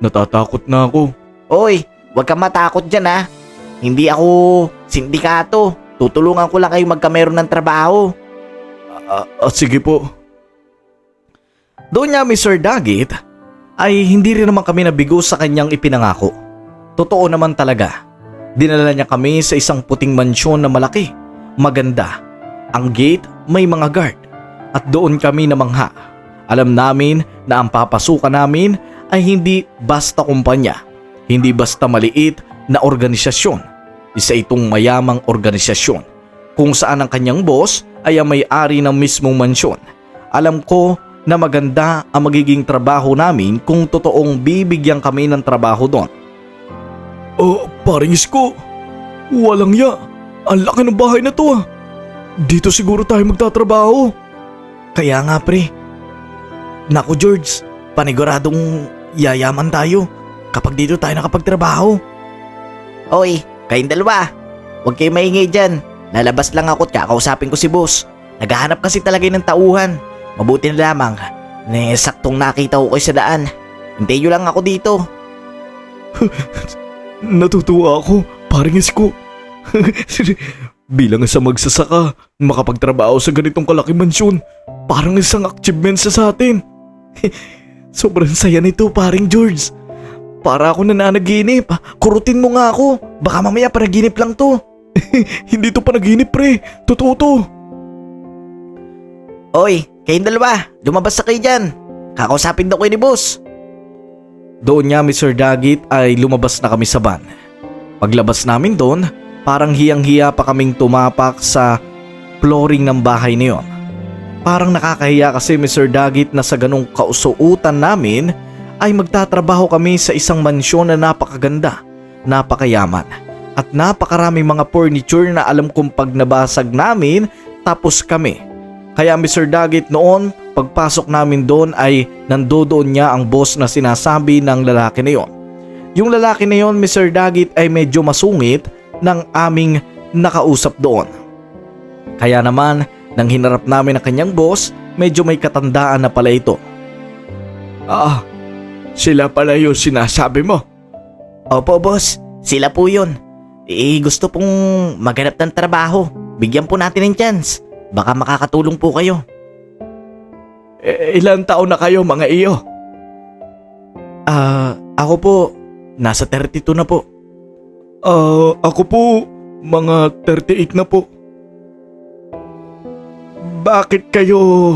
natatakot na ako. Oy, huwag kang matakot dyan ha. Hindi ako sindikato. Tutulungan ko lang kayo magkameron ng trabaho. Sige po. Doon niya Mr. Dagit ay hindi rin naman kami nabigo sa kanyang ipinangako. Totoo naman talaga. Dinala niya kami sa isang puting mansyon na malaki, maganda. Ang gate may mga guard at doon kami namangha. Alam namin na ang papasukan namin ay hindi basta kumpanya, hindi basta maliit na organisasyon. Isa itong mayamang organisasyon kung saan ang kanyang boss ay ang may-ari ng mismong mansyon. Alam ko na maganda ang magiging trabaho namin kung totoong bibigyan kami ng trabaho doon. Paring Isko, walang ya. Ang laki ng bahay na to. Dito siguro tayo magtatrabaho. Kaya nga pre. Naku George, paniguradong yayaman tayo kapag dito tayo nakapagtrabaho. Oy, kayong dalawa. Huwag kayo maingay dyan. Lalabas lang ako at kakausapin ko si boss. Naghahanap kasi talaga ng tauhan. Mabuti na lamang na saktong nakita ko kayo sa daan. Hintayin nyo lang ako dito. Natutuwa ako, paring Isko. Bilang isang magsasaka, makapagtrabaho sa ganitong kalaking mansyon, parang isang achievement sa atin. Sobrang saya nito, paring George. Para ako nananaginip. Kurutin mo nga ako. Baka mamaya panaginip lang to. Hindi to panaginip pre. Totoo to. Oy, kayong dalawa. Lumabas na kayo dyan. Kakausapin daw kayo ni boss. Doon niya Mr. Dagit ay lumabas na kami sa van. Paglabas namin doon, parang hiyang-hiya pa kaming tumapak sa flooring ng bahay na yon. Parang nakakahiya kasi Mr. Dagit na sa ganong kausuutan namin ay magtatrabaho kami sa isang mansyon na napakaganda, napakayaman at napakaraming mga furniture na alam kong pag nabasag namin tapos kami. Kaya Mr. Dagit noon pagpasok namin doon ay nandoon niya ang boss na sinasabi ng lalaki na yon. Yung lalaki na yon Mr. Dagit ay medyo masungit ng aming nakausap doon. Kaya naman nang hinarap namin ang kanyang boss, medyo may katandaan na pala ito. Sila pala yung sinasabi mo. Opo boss, sila po yun. Gusto pong maghanap ng trabaho. Bigyan po natin ng chance. Baka makakatulong po kayo. Ilan taon na kayo mga iyo? Ako po, nasa 32 na po. Ako po, mga 38 na po. Bakit kayo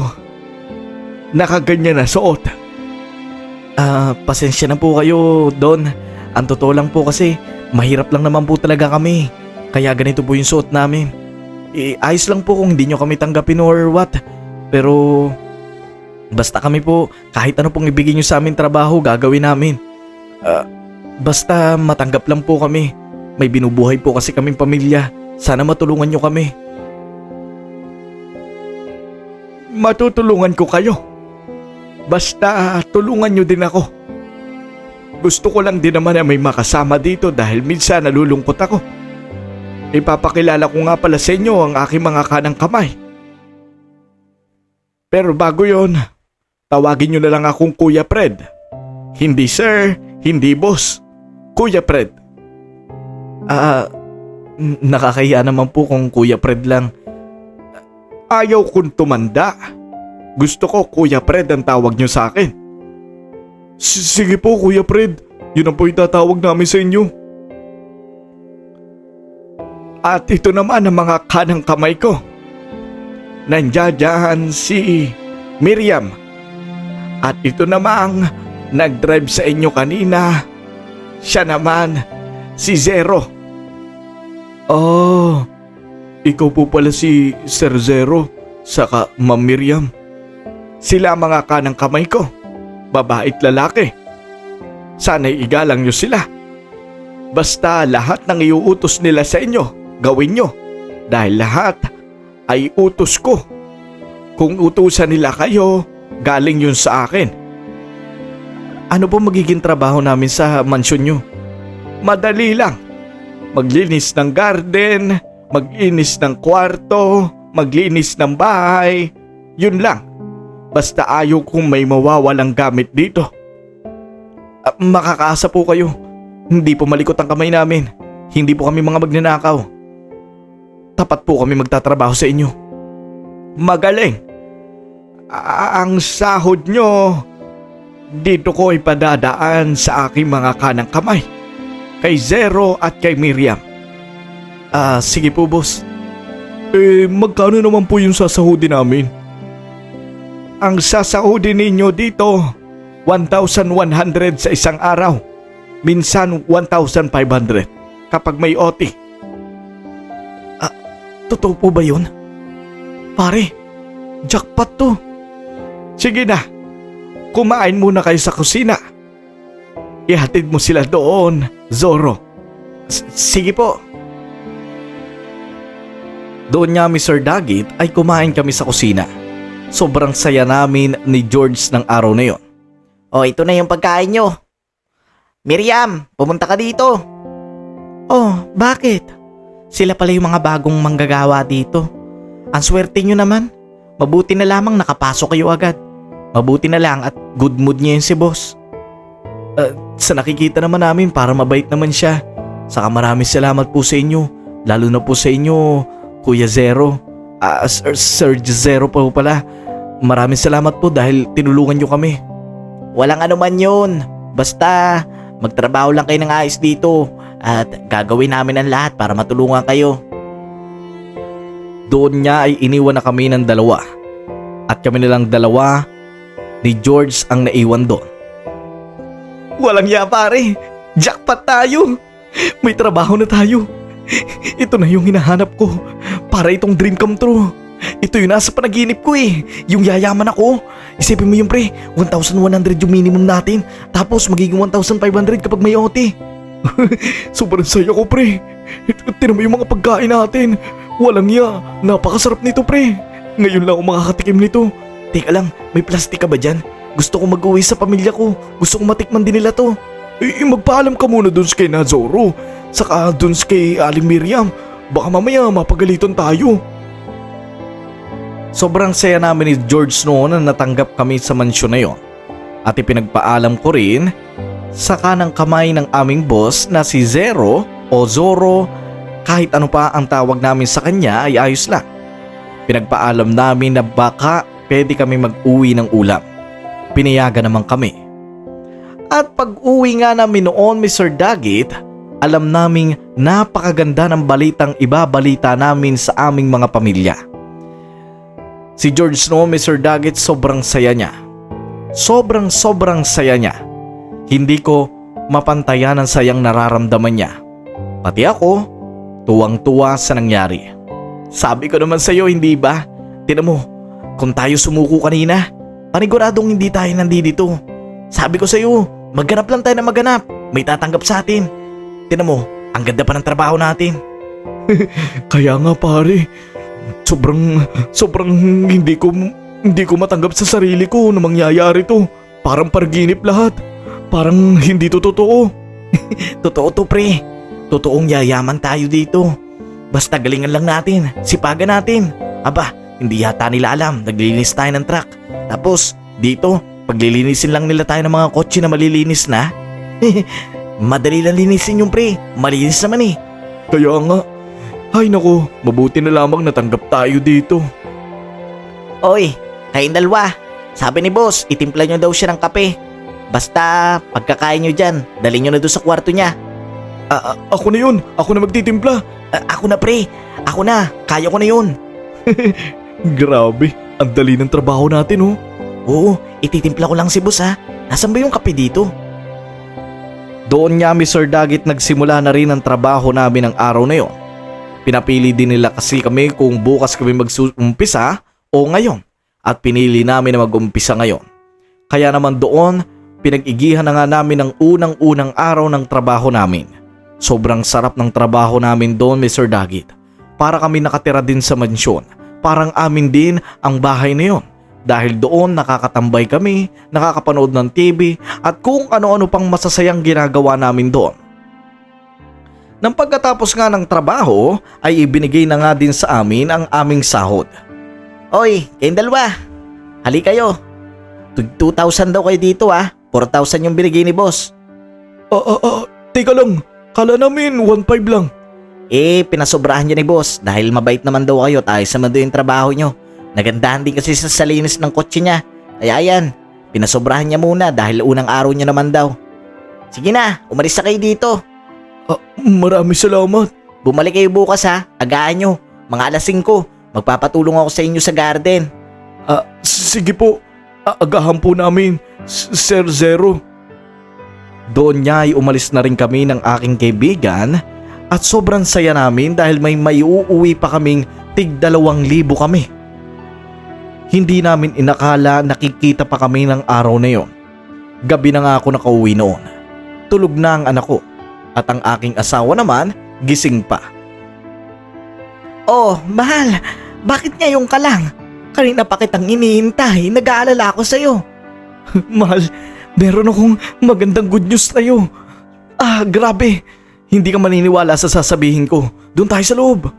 nakaganyan na suot? Pasensya na po kayo, Don. Ang totoo lang po kasi, mahirap lang naman po talaga kami. Kaya ganito po yung suot namin. Ayos lang po kung hindi nyo kami tanggapin or what. Pero basta kami po, kahit ano pong ibigay niyo sa amin trabaho, gagawin namin. Basta matanggap lang po kami. May binubuhay po kasi kaming pamilya. Sana matulungan niyo kami. Matutulungan ko kayo. Basta tulungan niyo din ako. Gusto ko lang din naman na may makasama dito dahil minsan nalulungkot ako. Ipapakilala ko nga pala sa inyo ang aking mga kanang kamay. Pero bago yon, tawagin niyo na lang akong Kuya Fred. Hindi sir, hindi boss. Kuya Fred. Nakakahiya naman po kung Kuya Fred lang. Ayaw kong tumanda. Gusto ko Kuya Fred ang tawag niyo sa akin. Sige po Kuya Fred, yun ang po itatawag namin sa inyo. At ito naman ang mga kanang kamay ko. Nandiyan si Miriam. At ito namang nag-drive sa inyo kanina. Siya naman si Zero. Oh, ikaw po pala si Sir Zero, saka Ma'am Miriam. Sila mga kanang kamay ko, babae at lalaki. Sana'y igalang nyo sila. Basta lahat ng iuutos nila sa inyo, gawin nyo. Dahil lahat ay utos ko. Kung utusan nila kayo, galing yun sa akin. Ano po magiging trabaho namin sa mansyon nyo? Madali lang. Maglinis ng garden, maglinis ng kwarto, maglinis ng bahay. Yun lang. Basta ayaw kong may mawawalang gamit dito. Makakaasa po kayo. Hindi po malikot ang kamay namin. Hindi po kami mga magnanakaw. Tapat po kami magtatrabaho sa inyo. Magaling. Ang sahod nyo, dito ko ipadadaan sa aking mga kanang kamay. Kay Zero at kay Miriam. Sige po boss. Magkano naman po yung sasahodin namin? Ang sasahodin ninyo dito, 1,100 sa isang araw. Minsan 1,500 kapag may OT. Totoo po ba yun? Pare, jackpot to. Sige na, kumain muna kayo sa kusina. Ihatid mo sila doon, Zoro. Sige po. Doon nga Mr. Dagit ay kumain kami sa kusina. Sobrang saya namin ni George ng araw na yon. Oh, ito na yung pagkain nyo. Miriam, pumunta ka dito. Oh, bakit? Sila pala yung mga bagong manggagawa dito. Ang swerte nyo naman. Mabuti na lamang nakapasok kayo agad. Mabuti na lang at good mood niya yun si boss. Sa nakikita naman namin para mabait naman siya. Saka maraming salamat po sa inyo. Lalo na po sa inyo, Kuya Zero. Sir Zero po pala. Maraming salamat po dahil tinulungan nyo kami. Walang anuman yun. Basta magtrabaho lang kayo ng ayos dito. At gagawin namin ang lahat para matulungan kayo. Doon niya ay iniwan na kami ng dalawa. At kami nilang dalawa ni George ang naiwan doon. Walang ya pare, jackpot tayo. May trabaho na tayo. Ito na yung hinahanap ko. Para itong dream come true. Ito yung nasa panaginip ko eh. Yung yayaman ako. Isipin mo yung pre, 1,100 yung minimum natin. Tapos magiging 1,500 kapag may OT. Sobrang saya ko pre. Tinan mo yung mga pagkain natin. Walang ya, napakasarap nito pre. Ngayon lang ako makakatikim nito. Teka lang, may plastic ka ba dyan? Gusto ko mag-uwi sa pamilya ko. Gusto kong matikman din nila to. Magpaalam ka muna dun kay Nazoro. Saka dun kay Aling Miriam. Baka mamaya mapagalitan tayo. Sobrang saya namin ni George noon na natanggap kami sa mansyon na yon. At ipinagpaalam ko rin sa kanang kamay ng aming boss na si Zero o Zoro. Kahit ano pa ang tawag namin sa kanya ay ayos lang. Pinagpaalam namin na baka pwede kami mag-uwi ng ulam. Pinayagan naman kami. At pag-uwi nga namin noon Mr. Dagit, alam naming napakaganda ng balitang ibabalita namin sa aming mga pamilya. Si George noon Mr. Dagit sobrang saya niya. Sobrang saya niya. Hindi ko mapantayan ang sayang nararamdaman niya. Pati ako, tuwang-tuwa sa nangyari. Sabi ko naman sa iyo, hindi ba? Tinan mo, Kung tayo sumuko kanina, paniguradong hindi tayo nandito. Sabi ko sa'yo, magganap lang tayo na magganap. May tatanggap sa atin. Tinan mo, ang ganda pa ng trabaho natin. Kaya nga pare, sobrang hindi ko matanggap sa sarili ko na mangyayari to. Parang panaginip lahat. Parang hindi to totoo. Totoo to pre. Totoong yayaman tayo dito. Basta galingan lang natin, sipagan natin. Aba, hindi yata nila alam, naglilinis tayo ng truck. Tapos, dito, paglilinisin lang nila tayo ng mga kotse na malilinis na. Madali lang linisin yung pre, malinis naman eh. Kaya nga, ay nako, mabuti na lamang natanggap tayo dito. Oy, kayong dalawa. Sabi ni boss, itimpla nyo daw siya ng kape. Basta, pagkakain nyo dyan, dali nyo na doon sa kwarto niya. Ako na yun, ako na magtitimpla. Ako na pre, ako na, kaya ko na yun. Grabe, ang dali ng trabaho natin oh. Oo, ititimpla ko lang si boss ha. Nasaan ba yung kape dito? Doon nga Mr. Dagit nagsimula na rin ang trabaho namin ng araw na yon. Pinapili din nila kasi kami kung bukas kami mag-umpisa o ngayon. At pinili namin na mag-umpisa ngayon. Kaya naman doon, pinag-igihan na nga namin ang unang-unang araw ng trabaho namin. Sobrang sarap ng trabaho namin doon Mr. Dagit. Para kami nakatira din sa mansyon. Parang amin din ang bahay na yon. Dahil doon nakakatambay kami, nakakapanood ng TV at kung ano-ano pang masasayang ginagawa namin doon. Nang pagkatapos nga ng trabaho ay ibinigay na nga din sa amin ang aming sahod. Oy, kayong dalawa. Hali kayo. 2,000 daw kayo dito ha. 4,000 yung binigay ni boss. Teka lang, kala namin 1,500 lang. Pinasobrahan niya ni boss dahil mabait naman daw kayo at ayos naman daw yung trabaho nyo. Nagandahan din kasi sa salinis ng kotse niya. Kaya ayan, pinasobrahan niya muna dahil unang araw niya naman daw. Sige na, umalis na kayo dito. Maraming salamat. Bumalik kayo bukas ha, agaan nyo. Mga alas 5, magpapatulong ako sa inyo sa garden. Sige po, agahan po namin, Sir Zero. Doon niya ay umalis na rin kami ng aking kaibigan at sobrang saya namin dahil may uuwi pa kaming tig 2,000 kami. Hindi namin inakala nakikita pa kami ng araw na yon. Gabi na nga ako nakauwi noon. Tulog na ang anak ko at ang aking asawa naman gising pa. Oh, mahal, bakit ngayon ka lang? Kanina pa kitang iniintay, nag-aalala ako sa'yo. Mahal, meron akong magandang good news sa'yo. Grabe, hindi ka maniniwala sa sasabihin ko. Doon tayo sa loob.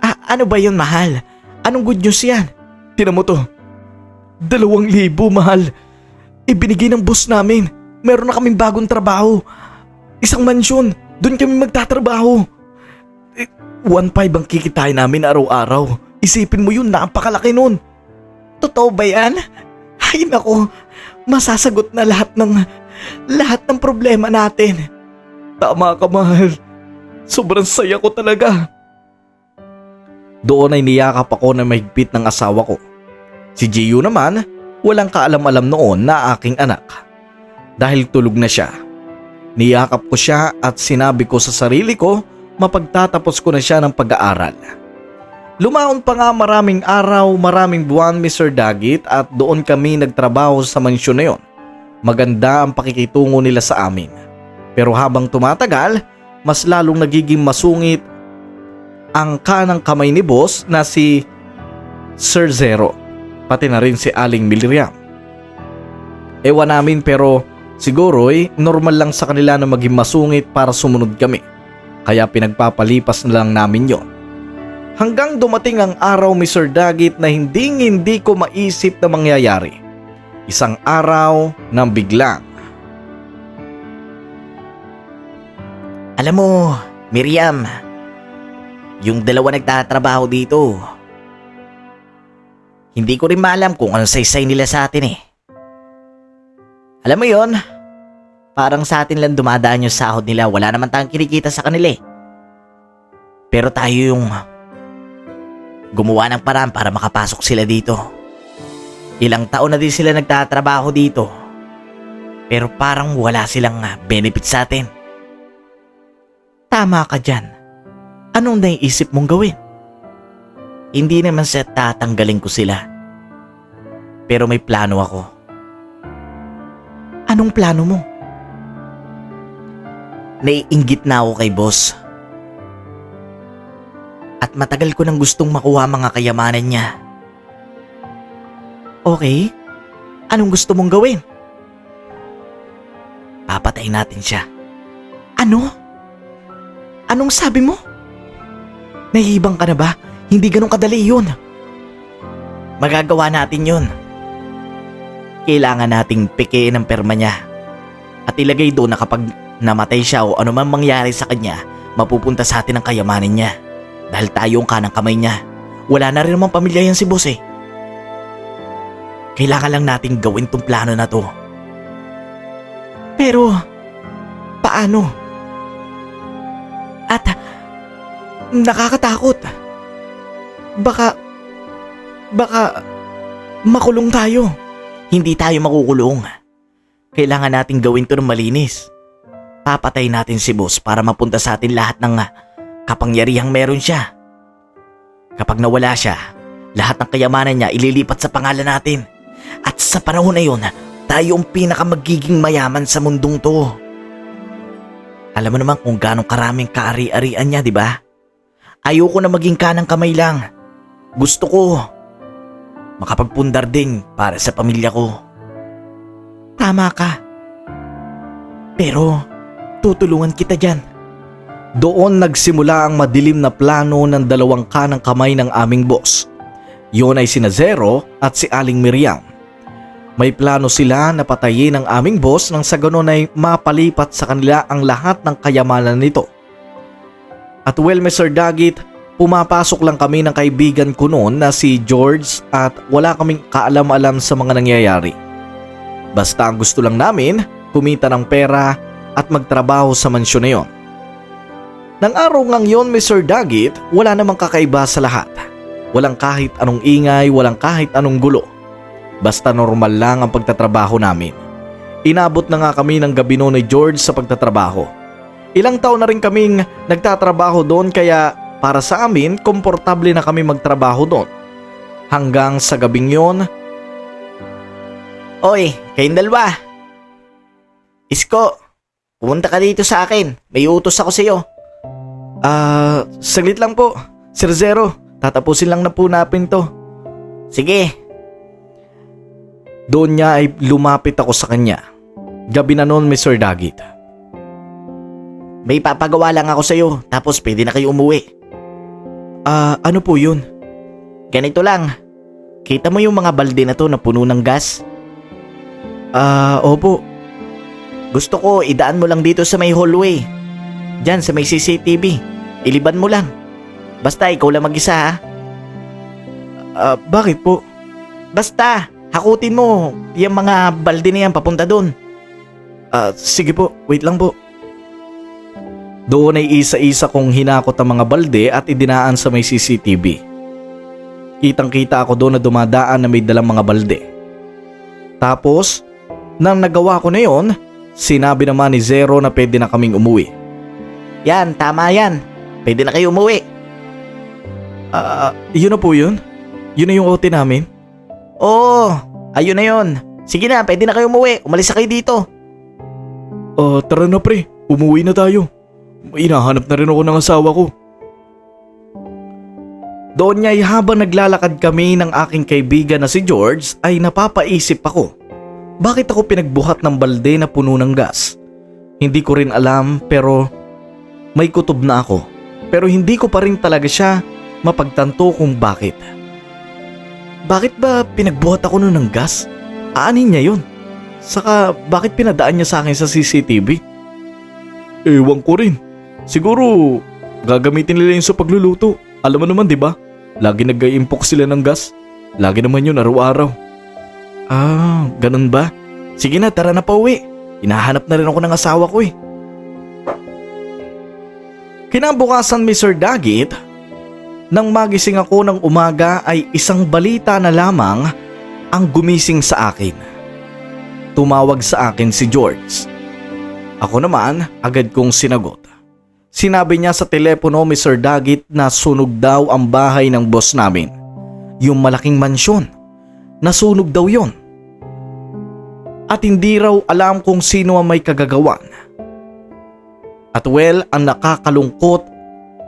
Ano ba yun, mahal? Anong good news yan? Tinan mo to. 2,000 mahal. Ibinigay ng boss namin. Meron na kaming bagong trabaho. Isang mansyon. Doon kami magtatrabaho. 1,500 ang kikitain namin araw-araw. Isipin mo yun, napakalaki nun. Totoo ba yan? Ay nako, masasagot na lahat ng problema natin. Tama ka mahal. Sobrang saya ko talaga. Doon ay niyakap ako na mahigpit ng asawa ko. Si Gio naman, walang kaalam-alam noon na aking anak. Dahil tulog na siya. Niyakap ko siya at sinabi ko sa sarili ko, mapagtatapos ko na siya ng pag-aaral. Lumaon pa nga maraming araw, maraming buwan Mr. Dagit at doon kami nagtrabaho sa mansyon na yon. Maganda ang pakikitungo nila sa amin. Pero habang tumatagal, mas lalong nagiging masungit ang kanang kamay ni boss na si Sir Zero, pati na rin si Aling Miriam. Ewan namin pero siguro'y normal lang sa kanila na maging masungit para sumunod kami. Kaya pinagpapalipas na lang namin yon. Hanggang dumating ang araw Mr. Dagit na hindi ko maisip na mangyayari. Isang araw ng biglang. Alam mo, Miriam, yung dalawa nagtatrabaho dito. Hindi ko rin maalam kung anong saysay nila sa atin eh. Alam mo yon, parang sa atin lang dumadaan yung sahod nila, wala naman tayong kinikita sa kanila eh. Pero tayo yung gumawa ng paraan para makapasok sila dito. Ilang taon na din sila nagtatrabaho dito. Pero parang wala silang benefit sa atin. Tama ka dyan. Anong naiisip mong gawin? Hindi naman sa tatanggalin ko sila. Pero may plano ako. Anong plano mo? Naiinggit na ako kay boss. At matagal ko nang gustong makuha mga kayamanan niya. Okay? Anong gusto mong gawin? Papatayin natin siya. Ano? Anong sabi mo? Nahihibang ka na ba? Hindi ganun kadali yun. Magagawa natin yun. Kailangan nating pikiin ang perma niya. At ilagay doon na kapag namatay siya o anuman mangyari sa kanya, mapupunta sa atin ang kayamanan niya. Dahil tayo ang kanang kamay niya. Wala na rin naman pamilya yan si boss eh. Kailangan lang nating gawin tong plano na to. Pero, paano? At, nakakatakot. Baka makulong tayo. Hindi tayo makukulong. Kailangan nating gawin to ng malinis. Papatay natin si boss para mapunta sa atin lahat ng kapangyarihang meron siya. Kapag nawala siya, lahat ng kayamanan niya ililipat sa pangalan natin. At sa panahon na yun, tayo ang pinakamagiging mayaman sa mundong to. Alam mo naman kung gano'ng karaming kaari-arian niya, di ba? Ayoko na maging kanang kamay lang. Gusto ko makapagpundar din para sa pamilya ko. Tama ka. Pero tutulungan kita dyan. Doon nagsimula ang madilim na plano ng dalawang kanang kamay ng aming boss. Yun ay sina Zero at si Aling Miriam. May plano sila na patayin ang aming boss nang sa ganon ay mapalipat sa kanila ang lahat ng kayamanan nito. At well, Mr. Dagit, pumapasok lang kami ng kaibigan ko noon na si George at wala kaming kaalam-alam sa mga nangyayari. Basta ang gusto lang namin, kumita ng pera at magtrabaho sa mansyon na yon. Nang araw ngang yon, Mr. Dagit, wala namang kakaiba sa lahat. Walang kahit anong ingay, walang kahit anong gulo. Basta normal lang ang pagtatrabaho namin. Inabot na nga kami ng gabi noon ni George sa pagtatrabaho. Ilang taon na rin kaming nagtatrabaho doon kaya para sa amin, komportable na kami magtrabaho doon. Hanggang sa gabing yon. Oy, kayong dalawa. Isko, pumunta ka dito sa akin. May utos ako sa iyo. Saglit lang po. Sir Zero, tatapusin lang na po natin to. Sige. Doon niya ay lumapit ako sa kanya. Gabi na noon, Mr. Dagit. May papagawa lang ako sa iyo, tapos pwede na kayo umuwi. Ano po yun? Ganito lang. Kita mo yung mga balde na to na puno ng gas? Opo. Gusto ko idaan mo lang dito sa may hallway. Diyan sa may CCTV. Iliban mo lang. Basta ikaw lang mag-isa ha. Bakit po? Basta, hakutin mo yung mga balde na yan papunta doon. Sige po, wait lang po. Doon ay isa-isa kong hinakot ang mga balde at idinaan sa may CCTV. Kitang-kita ako doon na dumadaan na may dalang mga balde. Tapos, nang nagawa ko na yon, sinabi naman ni Zero na pwede na kaming umuwi. Yan, tama yan. Pwede na kayo umuwi. Yun na po yun? Yun na yung OT namin? Oo, ayun na yun. Sige na, pwede na kayo umuwi. Umalis na kayo dito. Tara na pre, umuwi na tayo. Hinahanap na rin ako ng asawa ko. Doon niya ay habang naglalakad kami ng aking kaibigan na si George ay napapaisip ako. Bakit ako pinagbuhat ng balde na puno ng gas? Hindi ko rin alam pero may kutob na ako. Pero hindi ko pa rin talaga siya mapagtanto kung bakit. Bakit ba pinagbuhat ako noon ng gas? Aanin niya yun? Saka bakit pinadaan niya sa akin sa CCTV? Ewan ko rin. Siguro gagamitin nila yun sa pagluluto. Alam mo naman, di ba? Lagi nag-i-impok sila ng gas. Lagi naman yun araw-araw. Ganun ba? Sige na, tara na pa uwi. Hinahanap na rin ako ng asawa ko eh. Kinabukasan, Mr. Dagit, nang magising ako ng umaga ay isang balita na lamang ang gumising sa akin. Tumawag sa akin si George. Ako naman, agad kong sinagot. Sinabi niya sa telepono, Mr. Dagit, na sunog daw ang bahay ng boss namin. Yung malaking mansyon. nasunog daw yon. At hindi raw alam kung sino ang may kagagawan. At well, ang nakakalungkot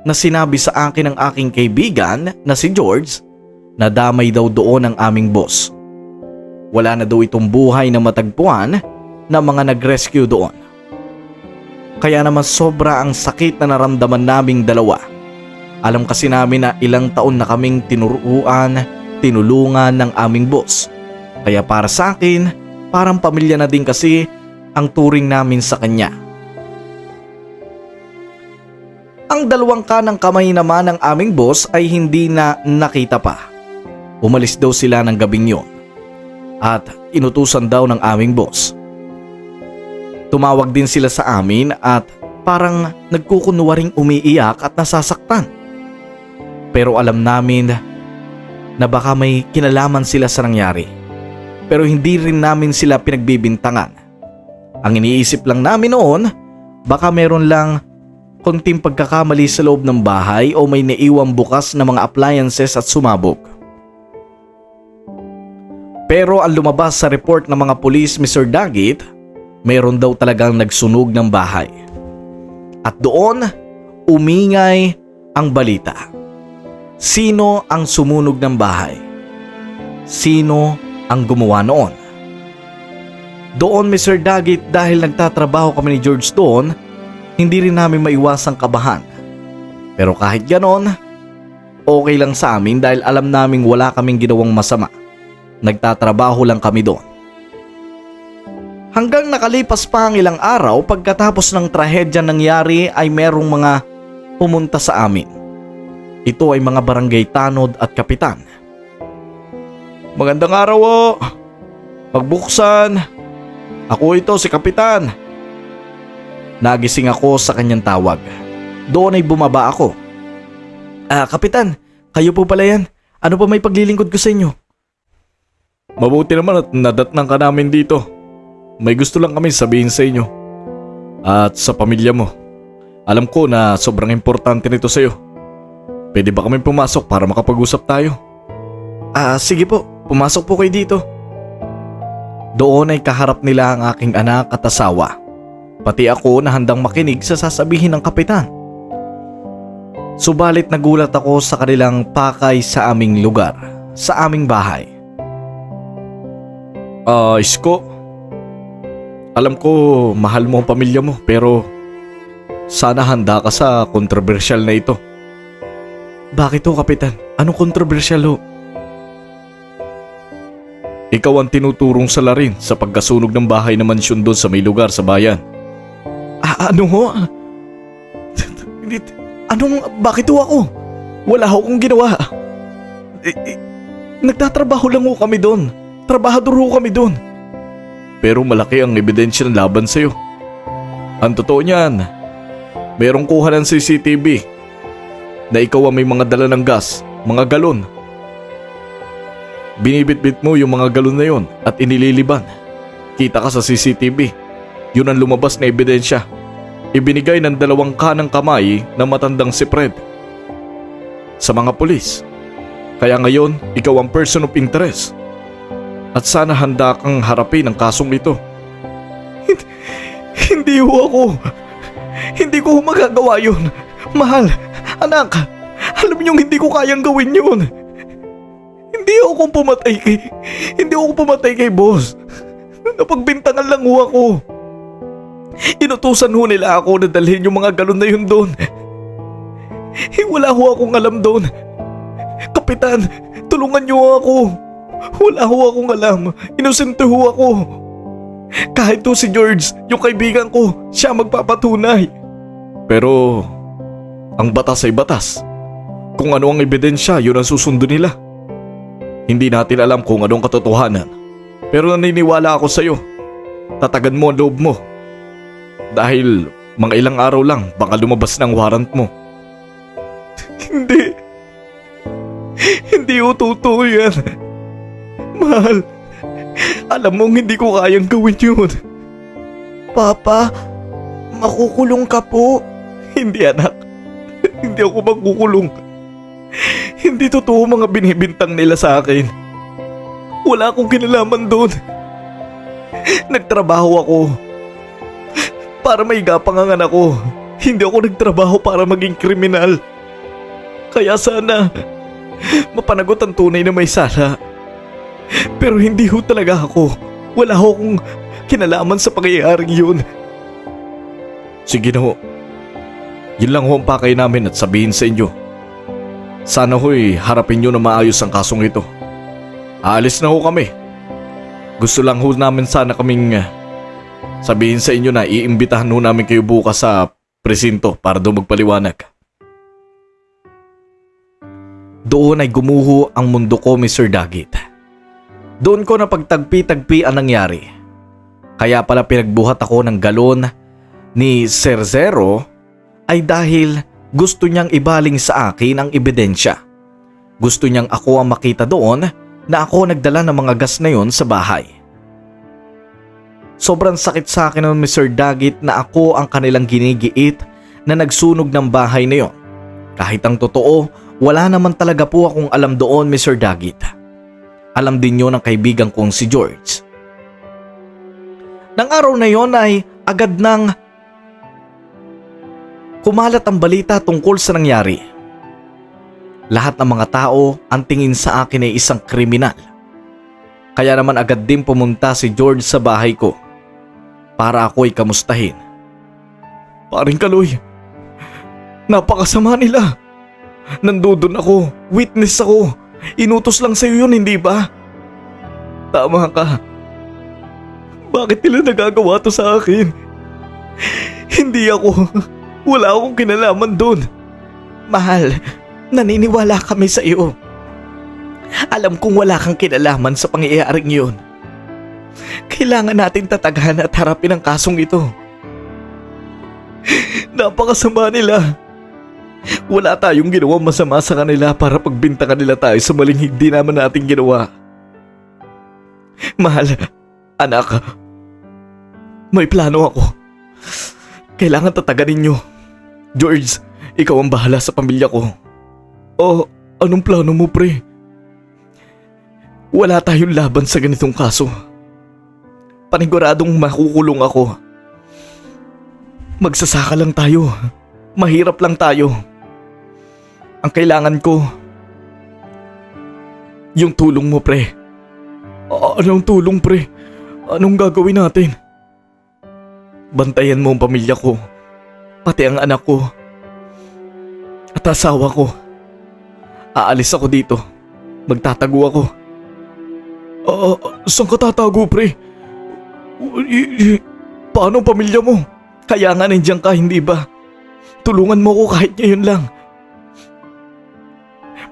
na sinabi sa akin ng aking kaibigan na si George, na damay daw doon ang aming boss. Wala na daw itong buhay na matagpuan na mga nag-rescue doon. Kaya naman sobra ang sakit na naramdaman naming dalawa. Alam kasi namin na ilang taon na kaming tinulungan ng aming boss. Kaya para sa akin, parang pamilya na din kasi ang turing namin sa kanya. Ang dalawang kanang kamay naman ng aming boss ay hindi na nakita pa. Umalis daw sila ng gabing yon at inutusan daw ng aming boss. Tumawag din sila sa amin at parang nagkukunwaring umiiyak at nasasaktan. Pero alam namin na baka may kinalaman sila sa nangyari. Pero hindi rin namin sila pinagbibintangan. Ang iniisip lang namin noon, baka meron lang konting pagkakamali sa loob ng bahay o may naiwang bukas na mga appliances at sumabog. Pero ang lumabas sa report ng mga pulis, Mr. Dagit, mayroon daw talagang nagsunog ng bahay. At doon, umingay ang balita. Sino ang sumunog ng bahay? Sino ang gumawa noon? Doon, Mr. Dagit, dahil nagtatrabaho kami ni George doon, hindi rin namin maiwasang kabahan. Pero kahit ganon, okay lang sa amin dahil alam naming wala kaming ginawang masama. Nagtatrabaho lang kami doon. Hanggang nakalipas pa ang ilang araw, pagkatapos ng trahedya nangyari ay merong mga pumunta sa amin. Ito ay mga barangay tanod at kapitan. Magandang araw o! Pagbuksan! Ako ito si Kapitan! Nagising ako sa kanyang tawag. Doon ay bumaba ako. Kapitan, kayo po pala yan. Ano pa may paglilingkod ko sa inyo? Mabuti naman at nadatnang ka namin dito. May gusto lang kami sabihin sa inyo. At sa pamilya mo. Alam ko na sobrang importante nito sa iyo. Pwede ba kami pumasok para makapag-usap tayo? Sige po. Pumasok po kayo dito. Doon ay kaharap nila ang aking anak at asawa. Pati ako na handang makinig sa sasabihin ng kapitan. Subalit nagulat ako sa kanilang pakay sa aming lugar, sa aming bahay. Isko, alam ko mahal mo ang pamilya mo pero sana handa ka sa kontrobersyal na ito. Bakit ho, Kapitan? Anong kontrobersyal ho? Ikaw ang tinuturong salarin sa pagkasunog ng bahay na mansyon doon sa may lugar sa bayan. Ano ho? Bakit ho ako? Wala ho akong ginawa. Nagtatrabaho lang ho kami doon. Trabahador ho kami doon. Pero malaki ang ebidensya ng laban sa'yo. Ang totoo niyan, merong kuha ng CCTV na ikaw ang may mga dala ng gas, mga galon. Binibitbit mo yung mga galon na yon at inililiban. Kita ka sa CCTV. Yun ang lumabas na ebidensya. Ibinigay ng 2 kanang kamay na matandang si Fred sa mga pulis. Kaya ngayon, ikaw ang person of interest. At sana handa kang harapin ang kasong ito. Hindi ho ako. Hindi ko magagawa yun. Mahal, anak, alam niyong hindi ko kayang gawin yun. Hindi ako pumatay kay boss. Napagbintangan lang ho ako. Inutusan ho nila ako na dalhin yung mga galon na yun doon. Wala ho akong alam doon. Kapitan, tulungan niyo ako. Wala ho akong alam. Inosente ho ako. Kahit to si George, yung kaibigan ko, siya magpapatunay. Pero, ang batas ay batas. Kung ano ang ebidensya, yun ang susundo nila. Hindi natin alam kung anong katotohanan. Pero naniniwala ako sa'yo. Tatagan mo ang loob mo. Dahil mga ilang araw lang baka lumabas ng warrant mo. Hindi ho totoo yan. Mahal, alam mong hindi ko kayang gawin yun. Papa, makukulong ka po. Hindi anak, hindi ako makukulong. Hindi totoo mga binibintang nila sa akin. Wala akong kinalaman doon. Nagtrabaho ako para maigapang ang anak ko. Hindi ako nagtrabaho para maging kriminal. Kaya sana mapanagot ang tunay na may sala. Pero hindi ho talaga ako. Wala ho akong kinalaman sa pangyayaring yun. Sige na ho. Yun lang ho ang pakay namin at sabihin sa inyo. Sana ho'y harapin nyo na maayos ang kasong ito. Aalis na ho kami. Gusto lang ho namin sana kaming sabihin sa inyo na iimbitahan ho namin kayo bukas sa presinto para doon magpaliwanag. Doon ay gumuho ang mundo ko, Mr. Dagit. Doon ko napagtagpi-tagpi ang nangyari. Kaya pala pinagbuhat ako ng galon ni Sir Zero ay dahil gusto niyang ibaling sa akin ang ebidensya. Gusto niyang ako ang makita doon na ako nagdala ng mga gas na yon sa bahay. Sobrang sakit sa akin noon, Mr. Dagit, na ako ang kanilang ginigiit na nagsunog ng bahay na yon. Kahit ang totoo, wala naman talaga po akong alam doon, Mr. Dagit. Alam din yun ng kaibigan kong si George. Nang araw na yon ay agad nang kumalat ang balita tungkol sa nangyari. Lahat ng mga tao ang tingin sa akin ay isang kriminal. Kaya naman agad din pumunta si George sa bahay ko para ako'y kamustahin. Paring Kaloy, napakasama nila. Nandudun ako, witness ako. Inutos lang sa'yo yun, hindi ba? Tama ka. Bakit nila nagagawa to sa akin? Hindi ako. Wala akong kinalaman doon. Mahal, naniniwala kami sa iyo. Alam kong wala kang kinalaman sa pangyayaring yun. Kailangan natin tatagahan at harapin ang kasong ito. Napakasama nila. Wala tayong ginawang masama sa kanila para pagbintangan nila tayo sa maling hindi naman natin ginawa. Mahal, anak, may plano ako. Kailangan tataganin nyo. George, ikaw ang bahala sa pamilya ko. Oh, anong plano mo, pre? Wala tayong laban sa ganitong kaso. Paniguradong makukulong ako. Magsasaka lang tayo. Mahirap lang tayo. Ang kailangan ko, yung tulong mo, pre. Anong tulong, pre? Anong gagawin natin? Bantayan mo ang pamilya ko, pati ang anak ko, at asawa ko. Aalis ako dito. Magtatago ako. Saan ka tatago, pre? Paano ang pamilya mo? Kaya nga nandiyan ka, hindi ba? Tulungan mo ko kahit ngayon lang.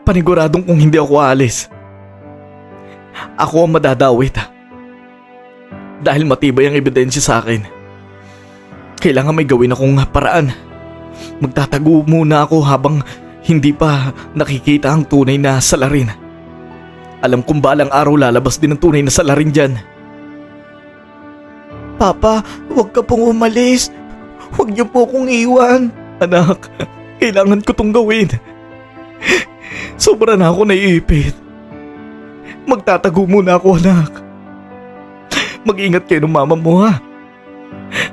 Paniguradong kung hindi ako aalis, ako ang madadawit. Dahil matibay ang ebidensya sa akin. Kailangan may gawin akong paraan. Magtatago muna ako habang hindi pa nakikita ang tunay na salarin. Alam kong balang araw lalabas din ang tunay na salarin dyan. Papa, huwag ka pong umalis. Huwag niyo po akong iwan. Anak, kailangan ko tong gawin. Sobra na ako naiipit. Magtatago muna ako, anak. Mag-ingat kayo ng mama mo, ha?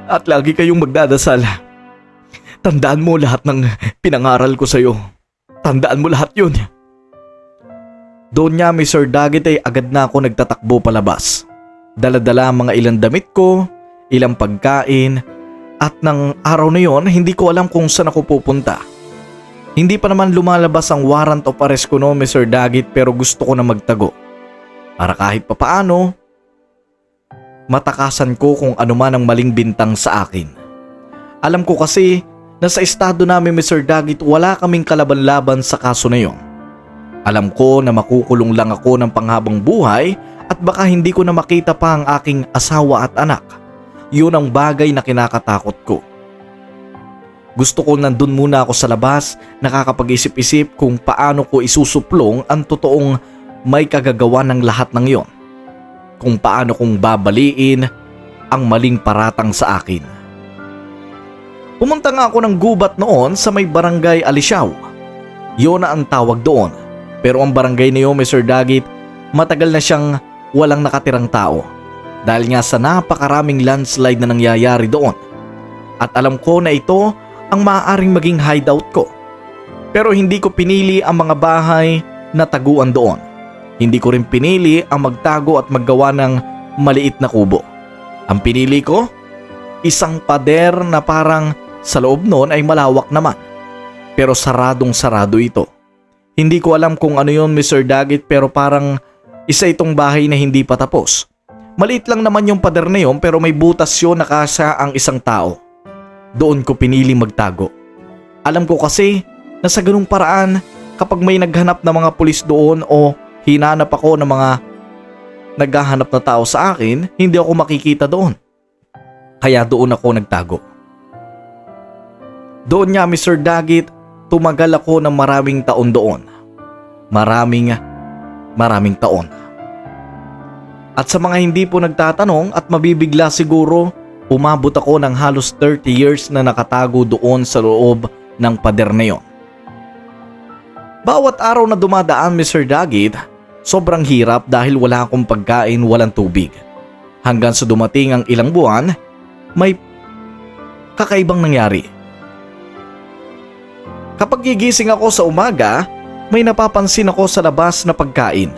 At lagi kayong magdadasal. Tandaan mo lahat ng pinangaral ko sa'yo. Tandaan mo lahat yun. Doon niya, Mr. Dagit, ay agad na ako nagtatakbo palabas. Dala-dala ang mga ilang damit ko, ilang pagkain, at ng araw na yon hindi ko alam kung saan ako pupunta. Hindi pa naman lumalabas ang warrant of arrest ko, no, Mr. Dagit, pero gusto ko na magtago. Para kahit papaano, matakasan ko kung ano man ang maling bintang sa akin. Alam ko kasi na sa estado namin, Mr. Dagit, wala kaming kalaban-laban sa kaso na yon. Alam ko na makukulong lang ako ng panghabang buhay at baka hindi ko na makita pa ang aking asawa at anak. Yun ang bagay na kinakatakot ko. Gusto ko nandun muna ako sa labas, nakakapag-isip-isip kung paano ko isusuplong ang totoong may kagagawa ng lahat ng yon. Kung paano kong babaliin ang maling paratang sa akin. Pumunta nga ako ng gubat noon sa may barangay Alisyaw. Yun na ang tawag doon. Pero ang barangay na yun, Mr. Dagit, matagal na siyang walang nakatirang tao dahil nga sa napakaraming landslide na nangyayari doon. At alam ko na ito ang maaaring maging hideout ko. Pero hindi ko pinili ang mga bahay na taguan doon. Hindi ko rin pinili ang magtago at maggawa ng maliit na kubo. Ang pinili ko, isang pader na parang sa loob noon ay malawak naman. Pero saradong sarado ito. Hindi ko alam kung ano yun, Mr. Daggett, pero parang isa itong bahay na hindi pa tapos. Maliit lang naman yung pader na yun pero may butas yun na kasya ang isang tao. Doon ko pinili magtago. Alam ko kasi na sa ganung paraan kapag may naghanap na mga pulis doon o hinanap ako ng mga naghahanap na tao sa akin, hindi ako makikita doon. Kaya doon ako nagtago. Doon nga, Mr. Daggett, tumagal ako ng maraming taon doon. Maraming taon. At sa mga hindi po nagtatanong at mabibigla siguro, umabot ako ng halos 30 years na nakatago doon sa loob ng pader na yon. Bawat araw na dumadaan, Mr. Daggett, sobrang hirap dahil wala akong pagkain, walang tubig. Hanggang sa dumating ang ilang buwan, may kakaibang nangyari. Kapag gigising ako sa umaga, may napapansin ako sa labas na pagkain.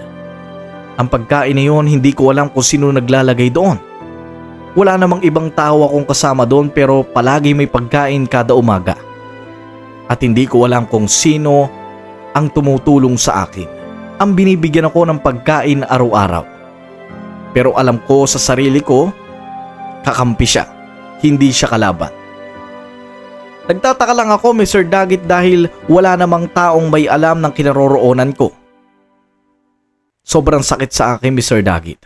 Ang pagkain na yun, hindi ko alam kung sino naglalagay doon. Wala namang ibang tao akong kasama doon pero palagi may pagkain kada umaga. At hindi ko alam kung sino ang tumutulong sa akin. Ang binibigyan ako ng pagkain araw-araw. Pero alam ko sa sarili ko, kakampi siya, hindi siya kalaban. Nagtataka lang ako, Mr. Daggett, dahil wala namang taong may alam ng kinaroroonan ko. Sobrang sakit sa akin, Mr. Daggett.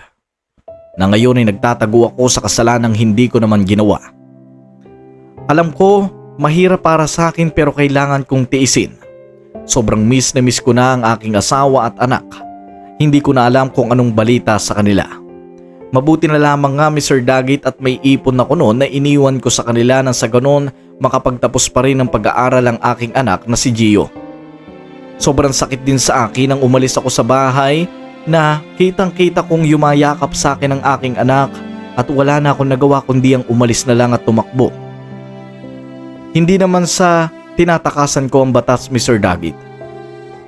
Na ngayon ay nagtatago ako sa kasalanang hindi ko naman ginawa. Alam ko, mahirap para sa akin pero kailangan kong tiisin. Sobrang miss na miss ko na ang aking asawa at anak. Hindi ko na alam kung anong balita sa kanila. Mabuti na lamang nga, Mr. Daggett, at may ipon ako noon na iniwan ko sa kanila nang sa ganon makapagtapos pa rin ng pag-aaral ang aking anak na si Gio. Sobrang sakit din sa akin nang umalis ako sa bahay na kitang-kita kong yumayakap sa akin ang aking anak at wala na akong nagawa kundi ang umalis na lang at tumakbo. Hindi naman sa tinatakasan ko ang batas, Mr. Daggett.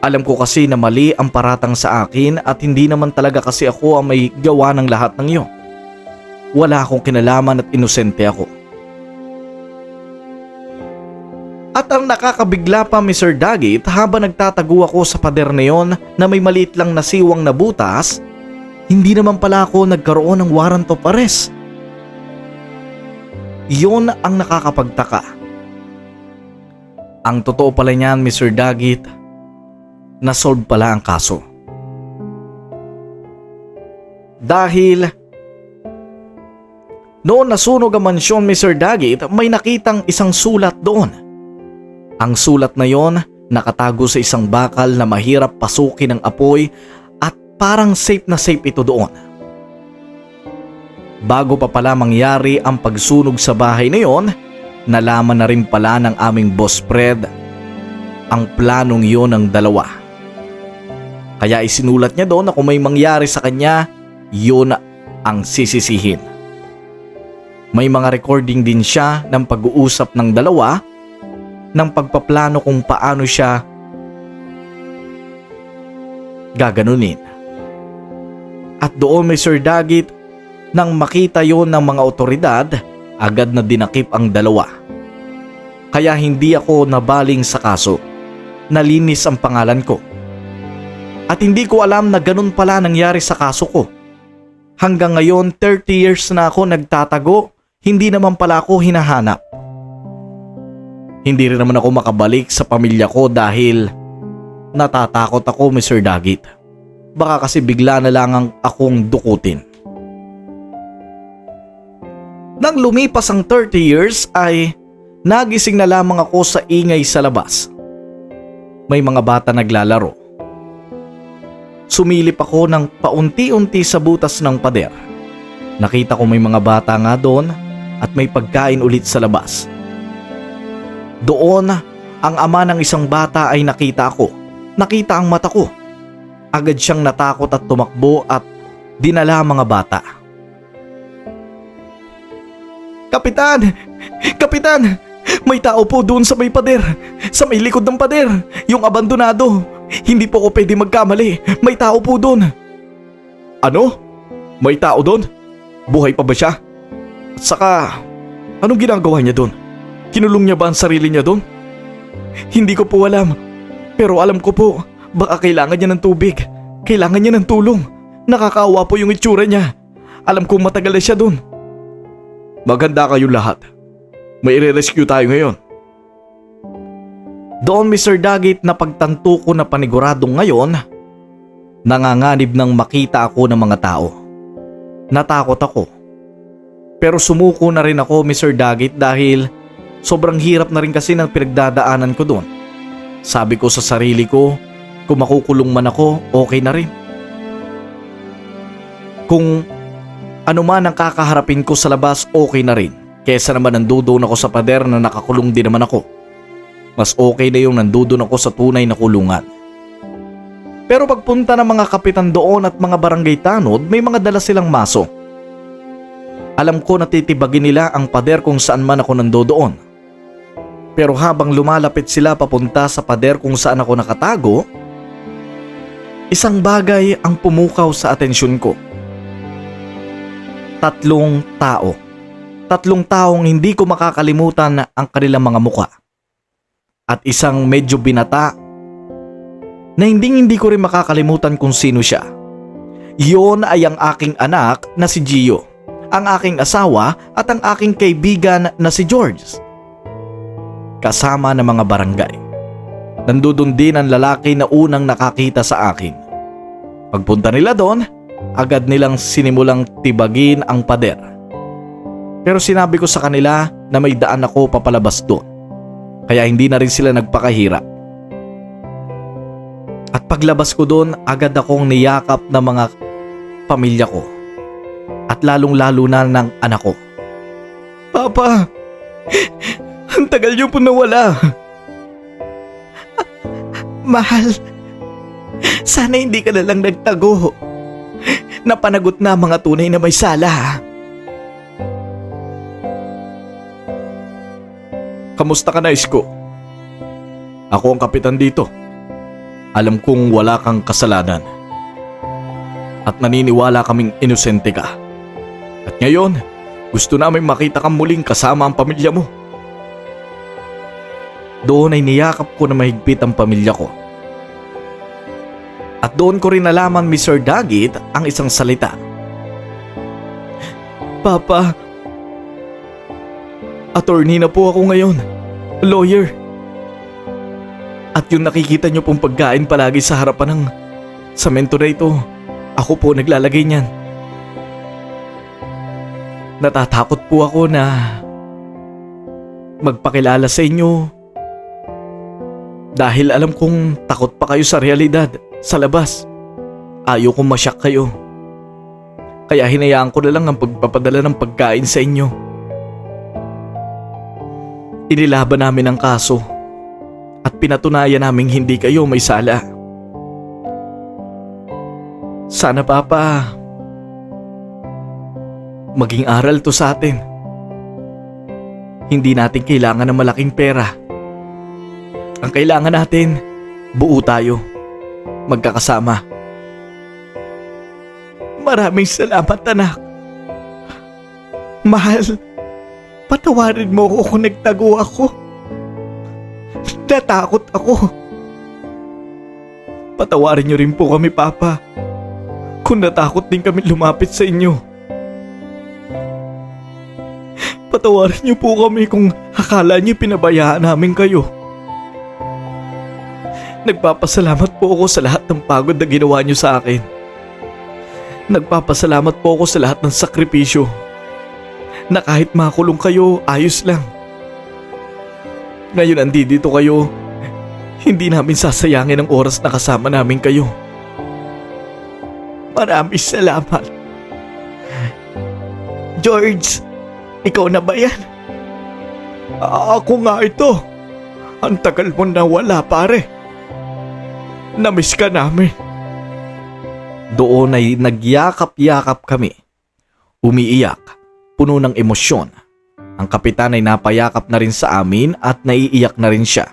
Alam ko kasi na mali ang paratang sa akin at hindi naman talaga kasi ako ang may gawa ng lahat ng iyon. Wala akong kinalaman at inosente ako. At ang nakakabigla pa, Mr. Daggett, habang nagtatago ako sa pader na yon na may maliit lang na siwang na butas, hindi naman pala ako nagkaroon ng warrant of arrest. Iyon ang nakakapagtaka. Ang totoo pala niyan, Mr. Daggett, na-solve pala ang kaso. Dahil noon nasunog ang mansyon, Mr. Daggett, may nakitang isang sulat doon. Ang sulat na yon nakatago sa isang bakal na mahirap pasukin ng apoy at parang safe na safe ito doon. Bago pa pala mangyari ang pagsunog sa bahay na yon, nalaman na rin pala ng aming boss Fred ang planong yon ng dalawa. Kaya isinulat niya doon na kung may mangyari sa kanya, yun ang sisisihin. May mga recording din siya ng pag-uusap ng dalawa ng pagpaplano kung paano siya gaganunin. At doon, Mr. Daggett, nang makita yon ng mga otoridad, agad na dinakip ang dalawa. Kaya hindi ako nabaling sa kaso. Nalinis ang pangalan ko. At hindi ko alam na ganun pala nangyari sa kaso ko. Hanggang ngayon, 30 years na ako nagtatago, hindi naman pala ako hinahanap. Hindi rin naman ako makabalik sa pamilya ko dahil natatakot ako, Mr. Daggett. Baka kasi bigla na lang akong dukutin. Nang lumipas ang 30 years ay nagising na lamang ako sa ingay sa labas. May mga bata naglalaro. Sumilip ako ng paunti-unti sa butas ng pader. Nakita ko may mga bata nga doon at may pagkain ulit sa labas. Doon, ang ama ng isang bata ay nakita ako. Nakita ang mata ko. Agad siyang natakot at tumakbo at dinala ang mga bata. Kapitan! Kapitan! May tao po doon sa may pader. Sa may likod ng pader. Yung abandonado. Hindi po ako pwede magkamali. May tao po doon. Ano? May tao doon? Buhay pa ba siya? At saka, anong ginagawa niya doon? Kinulong niya ba ang sarili niya doon? Hindi ko po alam. Pero alam ko po, baka kailangan niya ng tubig. Kailangan niya ng tulong. Nakakaawa po yung itsura niya. Alam kong matagal na siya doon. Maganda kayong lahat. May i-rescue tayo ngayon. Doon Mr. Dagit na pagtanto ko na paniguradong ngayon, nanganganib nang makita ako ng mga tao. Natakot ako. Pero sumuko na rin ako Mr. Dagit dahil sobrang hirap na rin kasi ng pinagdadaanan ko doon. Sabi ko sa sarili ko, kung makukulong man ako, okay na rin. Kung ano man ang kakaharapin ko sa labas, okay na rin. Kesa naman nandoon ako sa pader na nakakulong din naman ako. Mas okay na yung nandoon ako sa tunay na kulungan. Pero pagpunta ng mga kapitan doon at mga barangay tanod, may mga dala silang maso. Alam ko na titibagin nila ang pader kung saan man ako nandoon. Pero habang lumalapit sila papunta sa pader kung saan ako nakatago, isang bagay ang pumukaw sa atensyon ko. 3 tao. 3 taong hindi ko makakalimutan ang kanilang mga muka. At isang medyo binata na hindi ko rin makakalimutan kung sino siya. Iyon ay ang aking anak na si Gio, ang aking asawa at ang aking kaibigan na si George. Kasama ng mga barangay. Nandudun din ang lalaki na unang nakakita sa akin. Pagpunta nila doon, agad nilang sinimulang tibagin ang pader. Pero sinabi ko sa kanila na may daan ako papalabas doon. Kaya hindi na rin sila nagpakahirap. At paglabas ko doon, agad akong niyakap ng mga pamilya ko. At lalong-lalo na ng anak ko. Papa! Ang tagal niyo po nawala. Mahal, sana hindi ka na lang nagtago. Napanagot na mga tunay na may sala. Kamusta ka na, Isko? Ako ang kapitan dito. Alam kong wala kang kasalanan. At naniniwala kaming inosente ka. At ngayon, gusto namin makita kang muling kasama ang pamilya mo. Doon ay niyakap ko na mahigpit ang pamilya ko. At doon ko rin nalaman, Mr. Dagit, ang isang salita. Papa, attorney na po ako ngayon. Lawyer. At yung nakikita niyo pong pagkain palagi sa harapan ng semento na ito, ako po naglalagay niyan. Natatakot po ako na magpakilala sa inyo dahil alam kong takot pa kayo sa realidad, sa labas. Ayaw kong masyak kayo. Kaya hinayaan ko na lang ang pagpapadala ng pagkain sa inyo. Inilaban namin ang kaso at pinatunayan naming hindi kayo may sala. Sana Papa, maging aral to sa atin. Hindi natin kailangan ng malaking pera. Ang kailangan natin, buo tayo, magkakasama. Maraming salamat, anak. Mahal, patawarin mo ako kung nagtago ako. Natakot ako. Patawarin niyo rin po kami, Papa, kung natakot din kami lumapit sa inyo. Patawarin niyo po kami kung akala niyo pinabayaan namin kayo. Nagpapasalamat po ako sa lahat ng pagod na ginawa niyo sa akin. Nagpapasalamat po ako sa lahat ng sakripisyo. Na kahit makulong kayo, ayos lang. Ngayon andito kayo, hindi namin sasayangin ang oras na kasama namin kayo. Maraming salamat. George, ikaw na ba yan? Ako nga ito. Ang tagal mo na wala, pare. Namiss ka namin. Doon ay nagyakap-yakap kami. Umiiyak, puno ng emosyon. Ang kapitan ay napayakap na rin sa amin at naiiyak na rin siya.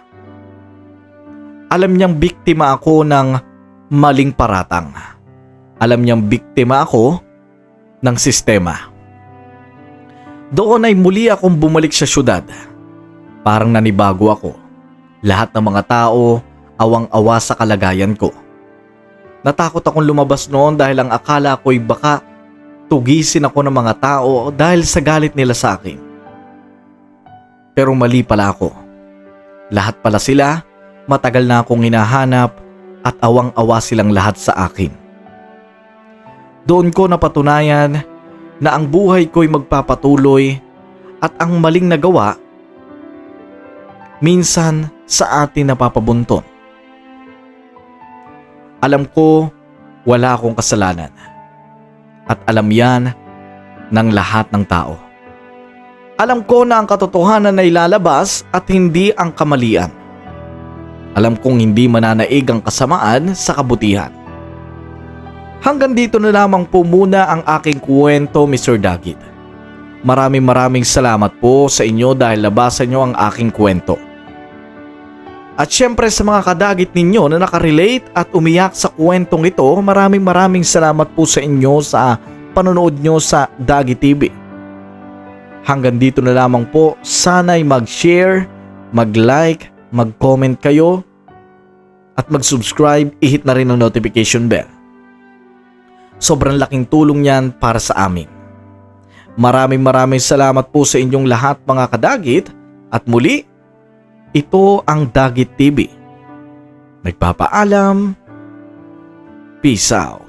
Alam niyang biktima ako ng maling paratang. Alam niyang biktima ako ng sistema. Doon ay muli akong bumalik sa syudad. Parang nanibago ako. Lahat ng mga tao awang-awa sa kalagayan ko. Natakot akong lumabas noon dahil ang akala ko'y baka tugisin ako ng mga tao dahil sa galit nila sa akin. Pero mali pala ako. Lahat pala sila, matagal na akong hinahanap at awang-awa silang lahat sa akin. Doon ko napatunayan na ang buhay ko'y magpapatuloy at ang maling nagawa minsan sa atin napapabunton. Alam ko wala akong kasalanan at alam yan ng lahat ng tao. Alam ko na ang katotohanan ay lalabas at hindi ang kamalian. Alam kong hindi mananaig ang kasamaan sa kabutihan. Hanggang dito na lamang po muna ang aking kwento, Mr. Dagit. Maraming salamat po sa inyo dahil labasan nyo ang aking kwento. At syempre sa mga kadagit ninyo na nakarelate at umiyak sa kwentong ito, maraming salamat po sa inyo sa panonood nyo sa Dagit TV. Hanggang dito na lamang po, sana'y mag-share, mag-like, mag-comment kayo at mag-subscribe, i-hit na rin ang notification bell. Sobrang laking tulong yan para sa amin. Maraming salamat po sa inyong lahat mga kadagit at muli, ito ang Dagit TV. Nagpapaalam. Peace out.